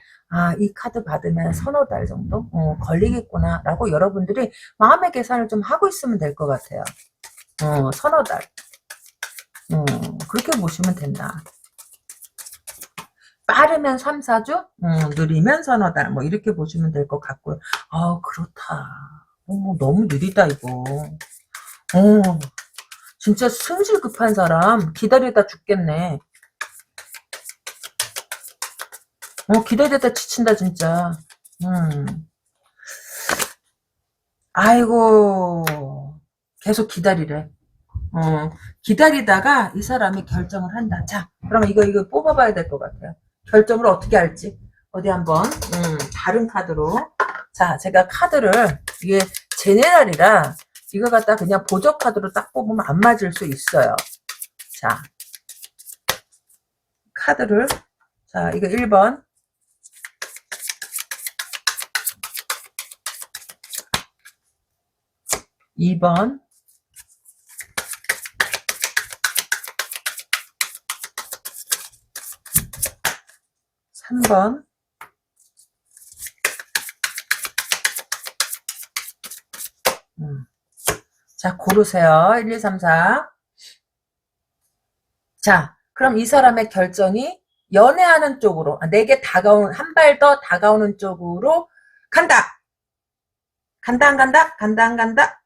이 카드 받으면 서너 달 정도 걸리겠구나 라고 여러분들이 마음의 계산을 좀 하고 있으면 될 것 같아요. 서너 달. 그렇게 보시면 된다. 빠르면 3, 4주? 느리면 서너 달. 뭐 이렇게 보시면 될 것 같고요. 그렇다. 너무 느리다 이거. 진짜 승질 급한 사람 기다리다 죽겠네. 기다리다 지친다 진짜. 아이고 계속 기다리래. 기다리다가 이 사람이 결정을 한다. 자, 그러면 이거 뽑아봐야 될 것 같아요. 결정을 어떻게 할지. 어디 한번 다른 카드로. 자, 제가 카드를 이게 제네랄이라 이거 갖다 그냥 보조 카드로 딱 뽑으면 안 맞을 수 있어요. 자, 카드를 자, 이거 1번 2번 3번 자, 고르세요. 1, 2, 3, 4. 자, 그럼 이 사람의 결정이 연애하는 쪽으로, 내게 한 발 더 다가오는 쪽으로 간다. 간다, 안 간다? 간다, 안 간다?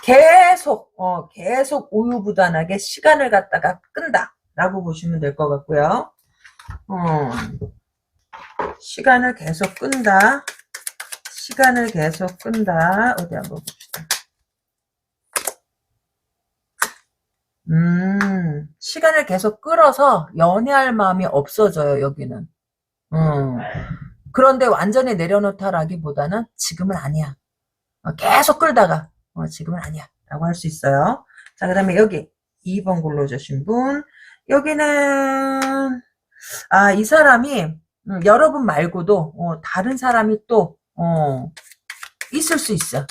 계속 우유부단하게 시간을 갖다가 끈다. 라고 보시면 될 것 같고요. 시간을 계속 끈다. 시간을 계속 끈다. 어디 한번 봅시다. 시간을 계속 끌어서 연애할 마음이 없어져요, 여기는. 그런데 완전히 내려놓다라기보다는 지금은 아니야. 계속 끌다가, 지금은 아니야. 라고 할 수 있어요. 자, 그 다음에 여기 2번 골라주신 분. 여기는, 이 사람이, 여러분 말고도, 다른 사람이 또, 있을 수 있어.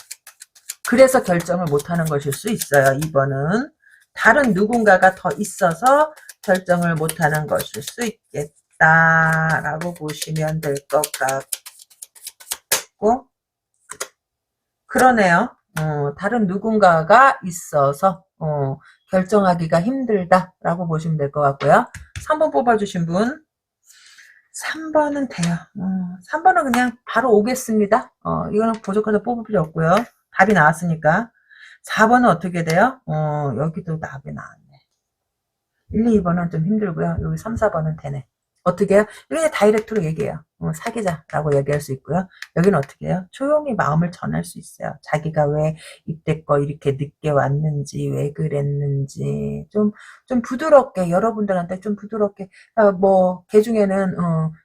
그래서 결정을 못하는 것일 수 있어요. 2번은. 다른 누군가가 더 있어서 결정을 못하는 것일 수 있겠다라고 보시면 될 것 같고, 그러네요. 다른 누군가가 있어서 결정하기가 힘들다라고 보시면 될 것 같고요. 3번 뽑아주신 분, 3번은 돼요. 3번은 그냥 바로 오겠습니다. 이거는 부족해서 뽑을 필요 없고요. 답이 나왔으니까. 4번은 어떻게 돼요? 여기도 답이 나왔네. 1, 2번은 좀 힘들고요. 여기 3, 4번은 되네. 어떻게 해요? 이렇게 다이렉트로 얘기해요. 사귀자라고 얘기할 수 있고요. 여기는 어떻게 해요? 조용히 마음을 전할 수 있어요. 자기가 왜 이때껏 이렇게 늦게 왔는지, 왜 그랬는지, 좀 부드럽게, 여러분들한테 좀 부드럽게, 걔 중에는,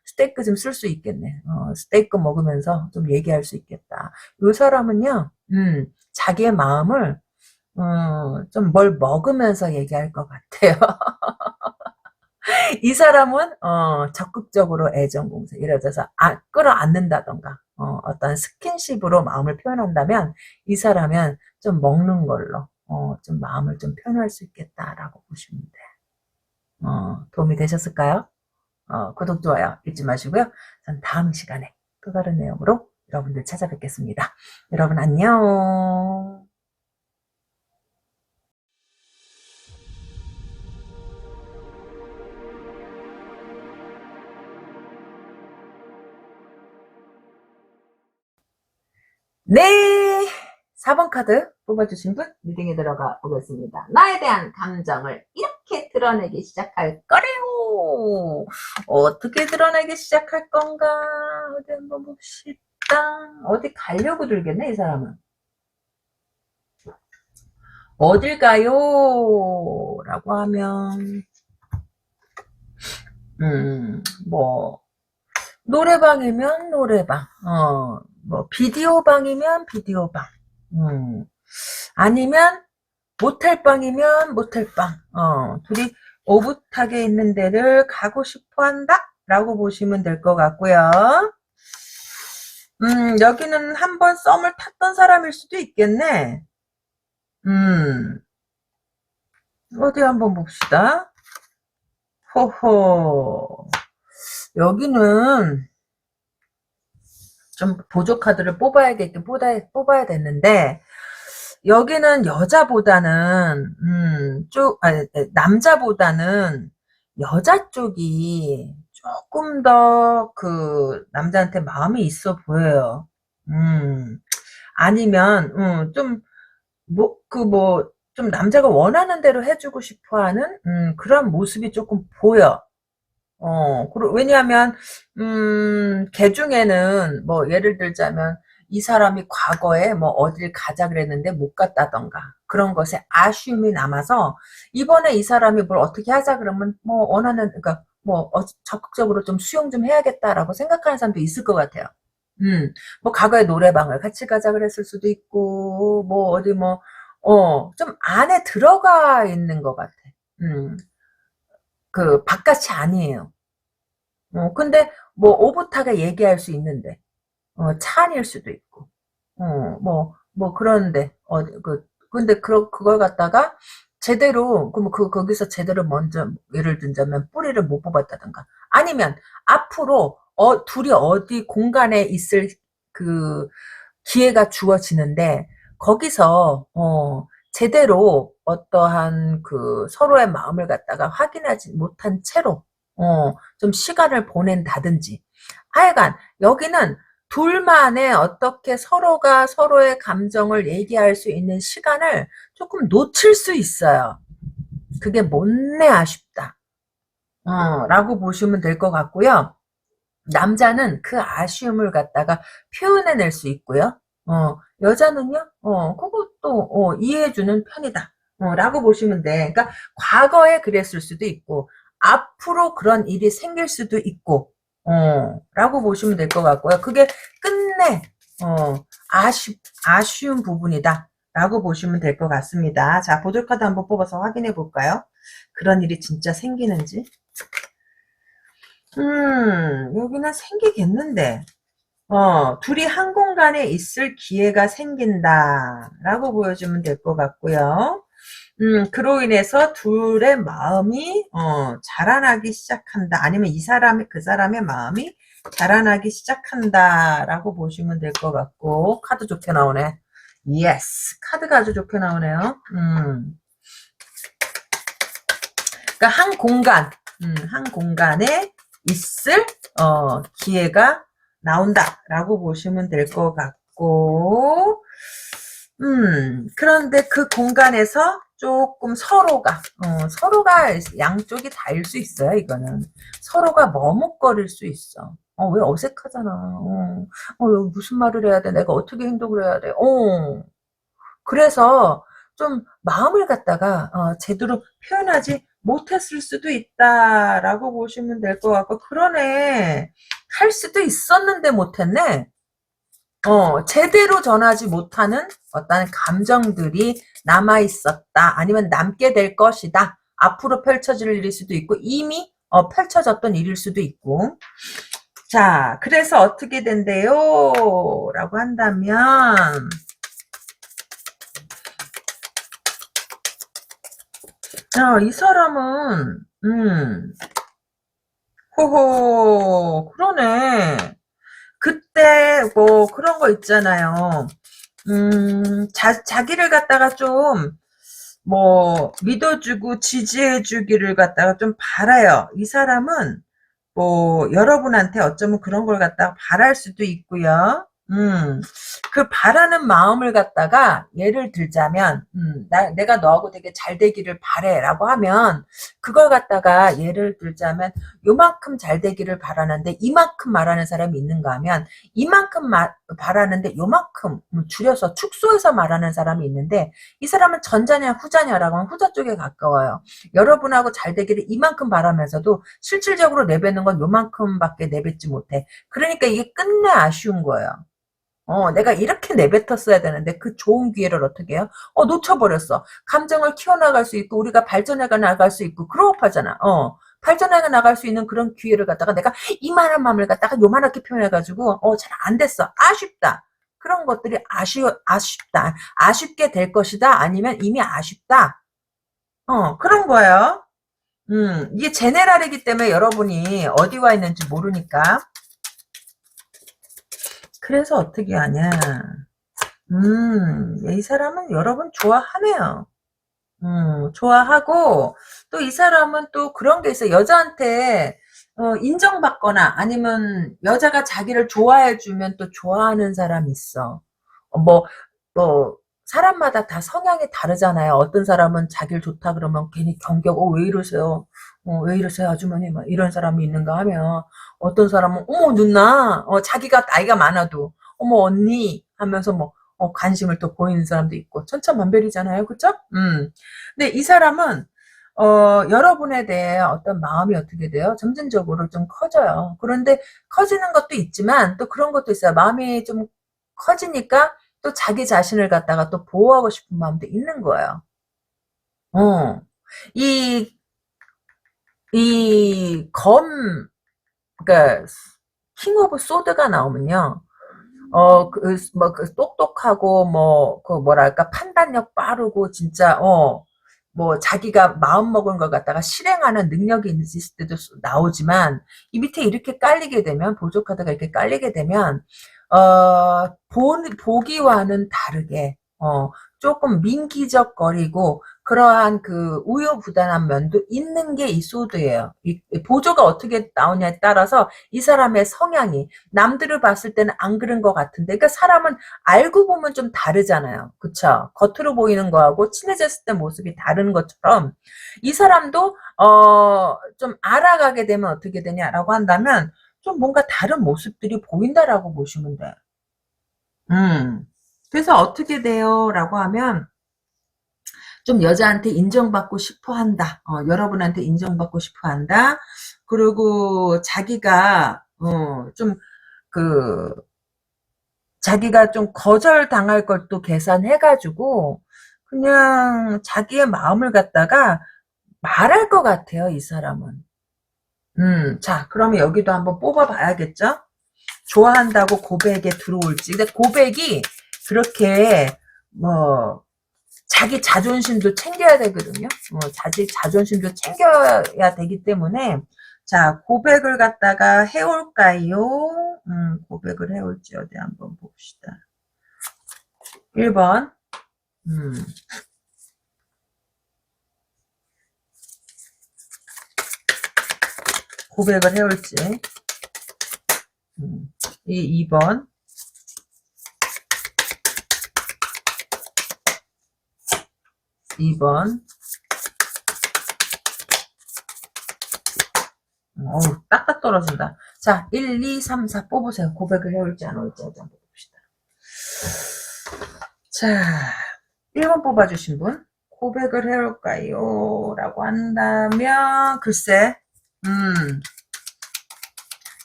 스테이크 좀 쓸 수 있겠네. 스테이크 먹으면서 좀 얘기할 수 있겠다. 이 사람은요, 자기의 마음을, 좀 뭘 먹으면서 얘기할 것 같아요. 이 사람은 적극적으로 애정 공세, 예를 들어서 끌어안는다던가 어떤 스킨십으로 마음을 표현한다면 이 사람은 좀 먹는 걸로 좀 마음을 좀 표현할 수 있겠다라고 보시면 돼요. 도움이 되셨을까요? 구독, 좋아요 잊지 마시고요. 전 다음 시간에 또 다른 내용으로 여러분들 찾아뵙겠습니다. 여러분 안녕. 네, 4번 카드 뽑아주신 분 리딩에 들어가 보겠습니다. 나에 대한 감정을 이렇게 드러내기 시작할 거래요. 어떻게 드러내기 시작할 건가? 어디 한번 봅시다. 어디 들겠네 이 사람은. 어딜까요? 라고 하면 노래방이면 노래방, 비디오방이면 비디오방, 아니면 모텔방이면 모텔방, 둘이 오붓하게 있는 데를 가고 싶어 한다? 라고 보시면 될 것 같고요. 여기는 한번 썸을 탔던 사람일 수도 있겠네. 음, 어디 한번 봅시다. 호호. 여기는 좀 보조 카드를 뽑아야 됐는데, 여기는 여자보다는, 남자보다는 여자 쪽이 조금 더 그 남자한테 마음이 있어 보여요. 아니면, 좀 남자가 원하는 대로 해주고 싶어 하는, 그런 모습이 조금 보여. 왜냐하면, 걔 중에는, 뭐, 예를 들자면, 이 사람이 과거에 뭐, 어딜 가자 그랬는데 못 갔다던가, 그런 것에 아쉬움이 남아서, 이번에 이 사람이 뭘 어떻게 하자 그러면, 뭐, 그러니까, 뭐, 적극적으로 좀 수용 좀 해야겠다라고 생각하는 사람도 있을 것 같아요. 뭐, 과거에 노래방을 같이 가자 그랬을 수도 있고, 뭐, 어디 뭐, 좀 안에 들어가 있는 것 같아. 음, 바깥이 아니에요. 근데 뭐 오붓하게 얘기할 수 있는데 차 안일 수도 있고 그런데 근데 그걸 갖다가 제대로 그럼 거기서 제대로 먼저 예를 들자면 뿌리를 못 뽑았다든가 아니면 앞으로 둘이 어디 공간에 있을 그 기회가 주어지는데 거기서 제대로 어떠한 그 서로의 마음을 갖다가 확인하지 못한 채로 좀 시간을 보낸다든지 하여간 여기는 둘만의 어떻게 서로가 서로의 감정을 얘기할 수 있는 시간을 조금 놓칠 수 있어요. 그게 못내 아쉽다. 라고 보시면 될 것 같고요. 남자는 그 아쉬움을 갖다가 표현해낼 수 있고요. 여자는요, 그것도, 이해해주는 편이다. 라고 보시면 돼. 그러니까, 과거에 그랬을 수도 있고, 앞으로 그런 일이 생길 수도 있고, 라고 보시면 될 것 같고요. 그게 끝내, 아쉬운 부분이다. 라고 보시면 될 것 같습니다. 자, 보조카드 한번 뽑아서 확인해 볼까요? 그런 일이 진짜 생기는지. 여기는 생기겠는데, 둘이 한 공간에 있을 기회가 생긴다라고 보여주면 될 것 같고요. 그로 인해서 둘의 마음이, 자라나기 시작한다. 아니면 그 사람의 마음이 자라나기 시작한다라고 보시면 될 것 같고, 카드 좋게 나오네. 예스. 카드가 아주 좋게 나오네요. 그러니까 한 공간에 있을 기회가 나온다라고 보시면 될 것 같고, 그런데 그 공간에서 조금 서로가 양쪽이 다일 수 있어요. 이거는 서로가 머뭇거릴 수 있어. 왜 어색하잖아. 무슨 말을 해야 돼? 내가 어떻게 행동을 해야 돼? 그래서 좀 마음을 갖다가 제대로 표현하지 못했을 수도 있다라고 보시면 될 것 같고 그러네. 할 수도 있었는데 못했네. 제대로 전하지 못하는 어떤 감정들이 남아 있었다. 아니면 남게 될 것이다. 앞으로 펼쳐질 일일 수도 있고 이미 펼쳐졌던 일일 수도 있고. 자, 그래서 어떻게 된대요? 라고 한다면 이 사람은, 호호, 그러네. 그때, 뭐, 그런 거 있잖아요. 자기를 갖다가 좀, 뭐, 믿어주고 지지해주기를 갖다가 좀 바라요. 이 사람은, 뭐, 여러분한테 어쩌면 그런 걸 갖다가 바랄 수도 있고요. 그 바라는 마음을 갖다가 예를 들자면 내가 너하고 되게 잘 되기를 바래라고 하면 그걸 갖다가 예를 들자면 요만큼 잘 되기를 바라는데 이만큼 말하는 사람이 있는가 하면 이만큼 바라는데 요만큼 줄여서 축소해서 말하는 사람이 있는데 이 사람은 전자냐 후자냐라고 하면 후자 쪽에 가까워요. 여러분하고 잘 되기를 이만큼 바라면서도 실질적으로 내뱉는 건 요만큼밖에 내뱉지 못해. 그러니까 이게 끝내 아쉬운 거예요. 내가 이렇게 내뱉었어야 되는데 그 좋은 기회를 어떻게 해요? 놓쳐버렸어. 감정을 키워나갈 수 있고 우리가 발전해 나갈 수 있고 그로업하잖아. 발전해 나갈 수 있는 그런 기회를 갖다가 내가 이만한 마음을 갖다가 요만하게 표현해가지고 잘 안 됐어. 아쉽다. 그런 것들이 아쉽다. 아쉽게 될 것이다. 아니면 이미 아쉽다. 그런 거예요. 이게 제네랄이기 때문에 여러분이 어디 와 있는지 모르니까. 그래서 어떻게 하냐. 이 사람은 여러분 좋아하네요. 좋아하고, 또 이 사람은 또 그런 게 있어요. 여자한테, 인정받거나, 아니면 여자가 자기를 좋아해주면 또 좋아하는 사람이 있어. 뭐, 사람마다 다 성향이 다르잖아요. 어떤 사람은 자기를 좋다 그러면 괜히 경격, 왜 이러세요? 왜 이러세요, 아주머니? 막 이런 사람이 있는가 하면, 어떤 사람은, 어머, 누나, 자기가 나이가 많아도, 어머, 언니, 하면서 뭐, 관심을 또 보이는 사람도 있고, 천차만별이잖아요. 그쵸? 근데 이 사람은, 여러분에 대해 어떤 마음이 어떻게 돼요? 점진적으로 좀 커져요. 그런데 커지는 것도 있지만, 또 그런 것도 있어요. 마음이 좀 커지니까, 또 자기 자신을 갖다가 또 보호하고 싶은 마음도 있는 거예요. 어. 이, 그니까, 킹 오브 소드가 나오면요. 똑똑하고, 뭐랄까, 판단력 빠르고, 진짜, 자기가 마음먹은 걸 갖다가 실행하는 능력이 있을 때도 나오지만, 이 밑에 이렇게 깔리게 되면, 보조카드가 이렇게 깔리게 되면, 보기와는 다르게, 조금 민기적거리고, 그러한 그 우유부단한 면도 있는 게 이 소드예요. 이 보조가 어떻게 나오냐에 따라서 이 사람의 성향이 남들을 봤을 때는 안 그런 것 같은데, 그러니까 사람은 알고 보면 좀 다르잖아요. 그쵸? 겉으로 보이는 거하고 친해졌을 때 모습이 다른 것처럼 이 사람도 좀 알아가게 되면 어떻게 되냐라고 한다면 좀 뭔가 다른 모습들이 보인다라고 보시면 돼요. 그래서 어떻게 돼요? 라고 하면 좀 여자한테 인정받고 싶어 한다. 여러분한테 인정받고 싶어 한다. 그리고 좀 그, 자기가 좀 거절당할 걸 또 계산해가지고, 그냥 자기의 마음을 갖다가 말할 것 같아요, 이 사람은. 자, 그러면 여기도 한번 뽑아봐야겠죠? 좋아한다고 고백에 들어올지. 근데 고백이 그렇게, 뭐, 자기 자존심도 챙겨야 되거든요. 자기 자존심도 챙겨야 되기 때문에, 자, 고백을 갖다가 해올까요? 고백을 해올지 어디 한번 봅시다. 1번, 고백을 해올지. 2번, 2번, 어우, 딱딱 떨어진다. 자, 1, 2, 3, 4 뽑으세요. 고백을 해올지 안 올지 어디 한번 봅시다. 자, 1번 뽑아주신 분. 고백을 해올까요? 라고 한다면, 글쎄,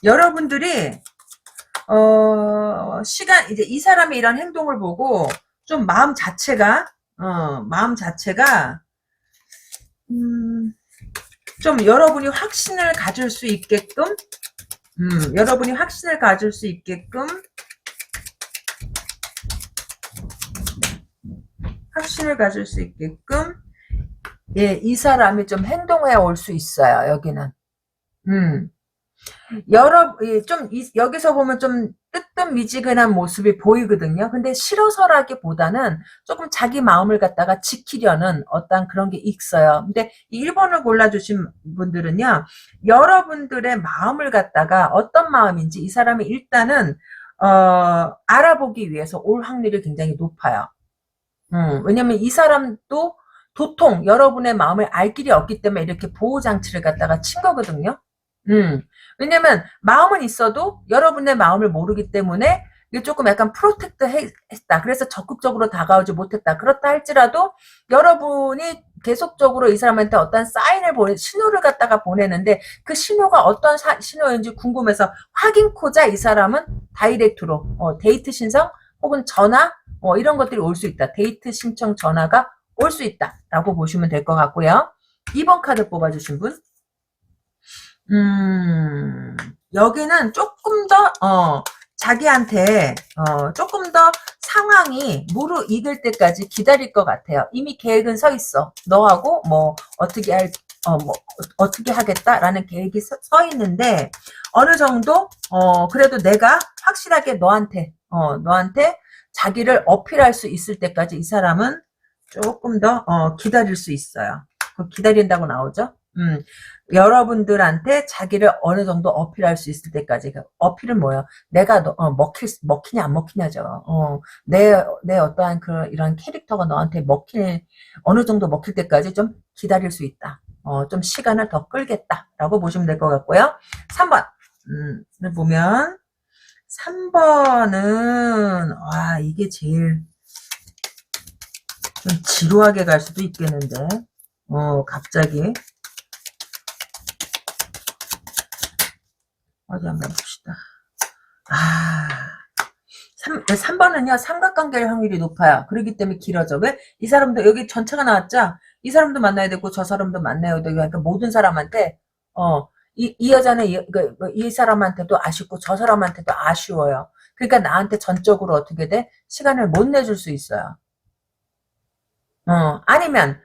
여러분들이, 이제 이 사람의 이런 행동을 보고, 좀 마음 자체가, 좀 여러분이 확신을 가질 수 있게끔, 여러분이 확신을 가질 수 있게끔, 예, 이 사람이 좀 행동해 올 수 있어요, 여기는. 여기서 보면 좀 뜨뜻미지근한 모습이 보이거든요. 근데 싫어서라기보다는 조금 자기 마음을 갖다가 지키려는 어떤 그런 게 있어요. 근데 이 1번을 골라주신 분들은요, 여러분들의 마음을 갖다가 어떤 마음인지 이 사람이 일단은, 알아보기 위해서 올 확률이 굉장히 높아요. 왜냐면 이 사람도 도통 여러분의 마음을 알 길이 없기 때문에 이렇게 보호장치를 갖다가 친 거거든요. 왜냐면 마음은 있어도 여러분의 마음을 모르기 때문에 이게 조금 약간 프로텍트 했다. 그래서 적극적으로 다가오지 못했다. 그렇다 할지라도 여러분이 계속적으로 이 사람한테 어떤 신호를 갖다가 보내는데 그 신호가 어떤 신호인지 궁금해서 확인코자 이 사람은 다이렉트로 데이트 신청 혹은 전화 이런 것들이 올 수 있다. 데이트 신청 전화가 올 수 있다. 라고 보시면 될 것 같고요. 2번 카드 뽑아주신 분. 음, 여기는 조금 더, 자기한테, 조금 더 상황이 무르익을 때까지 기다릴 것 같아요. 이미 계획은 서 있어. 너하고 뭐, 어떻게 하겠다라는 계획이 서 있는데, 어느 정도, 그래도 내가 확실하게 너한테 자기를 어필할 수 있을 때까지 이 사람은 조금 더, 기다릴 수 있어요. 그 기다린다고 나오죠? 여러분들한테 자기를 어느 정도 어필할 수 있을 때까지. 그 어필은 뭐예요? 내가 먹히냐 안 먹히냐죠. 내 어떠한 이런 캐릭터가 너한테 어느 정도 먹힐 때까지 좀 기다릴 수 있다. 좀 시간을 더 끌겠다라고 보시면 될 것 같고요. 3번 보면 3번은 와, 이게 제일 좀 지루하게 갈 수도 있겠는데. 갑자기 어디 한번 봅시다. 3번은요, 삼각관계일 확률이 높아요. 그렇기 때문에 길어져. 왜? 이 사람도, 여기 전체가 나왔죠? 이 사람도 만나야 되고, 저 사람도 만나야 되고, 그러니까 모든 사람한테, 이 여자는 이 사람한테도 아쉽고, 저 사람한테도 아쉬워요. 그러니까 나한테 전적으로 어떻게 돼? 시간을 못 내줄 수 있어요. 아니면,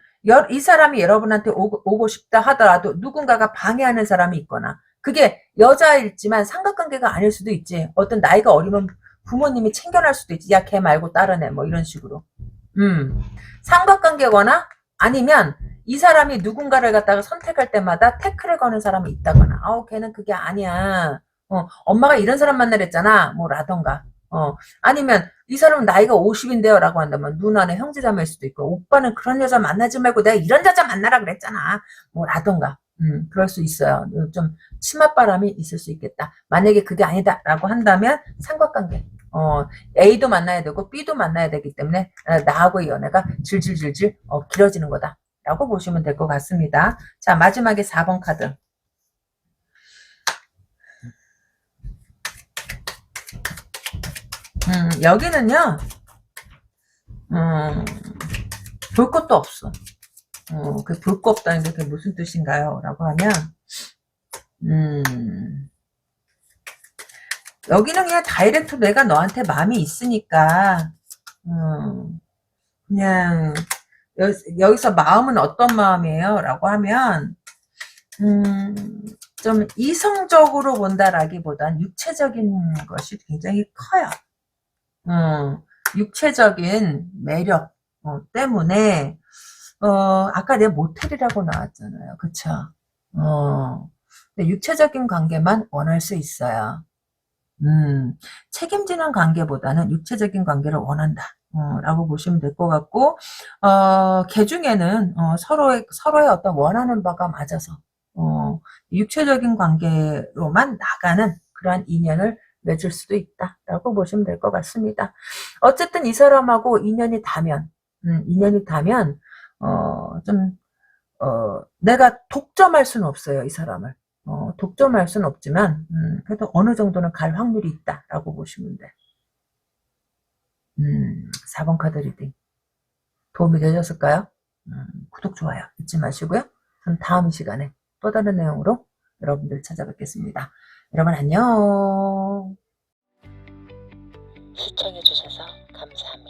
이 사람이 여러분한테 오고 싶다 하더라도 누군가가 방해하는 사람이 있거나, 그게 여자일지만 삼각관계가 아닐 수도 있지. 어떤 나이가 어리면 부모님이 챙겨날 수도 있지. 야, 걔 말고 다른 애, 뭐 이런 식으로. 삼각관계거나, 아니면 이 사람이 누군가를 갖다가 선택할 때마다 태클을 거는 사람이 있다거나, 걔는 그게 아니야. 엄마가 이런 사람 만나랬잖아. 뭐, 라던가. 아니면 이 사람은 나이가 50인데요 라고 한다면 누나는 형제자매일 수도 있고, 오빠는 그런 여자 만나지 말고 내가 이런 여자 만나라 그랬잖아, 뭐 라던가. 그럴 수 있어요. 좀 치맛바람이 있을 수 있겠다. 만약에 그게 아니다 라고 한다면 삼각관계, A도 만나야 되고 B도 만나야 되기 때문에 나하고의 연애가 질질질질 길어지는 거다 라고 보시면 될 것 같습니다. 자, 마지막에 4번 카드. 여기는요, 볼 것도 없어. 볼 거 없다는 게 그게 무슨 뜻인가요? 라고 하면, 여기는 그냥 다이렉트 내가 너한테 마음이 있으니까, 그냥, 여기서 마음은 어떤 마음이에요? 라고 하면, 좀 이성적으로 본다라기보단 육체적인 것이 굉장히 커요. 육체적인 매력 때문에 아까 내가 모텔이라고 나왔잖아요. 그쵸? 근데 육체적인 관계만 원할 수 있어요. 책임지는 관계보다는 육체적인 관계를 원한다. 라고 보시면 될 것 같고, 걔 중에는, 서로의 어떤 원하는 바가 맞아서, 육체적인 관계로만 나가는 그러한 인연을 맺을 수도 있다라고 보시면 될 것 같습니다. 어쨌든 이 사람하고 인연이 닿으면, 좀, 내가 독점할 수는 없어요, 이 사람을. 독점할 수는 없지만, 그래도 어느 정도는 갈 확률이 있다라고 보시면 돼. 4번 카드 리딩. 도움이 되셨을까요? 구독, 좋아요 잊지 마시고요. 그럼 다음 시간에 또 다른 내용으로 여러분들 찾아뵙겠습니다. 여러분 안녕. 시청해주셔서 감사합니다.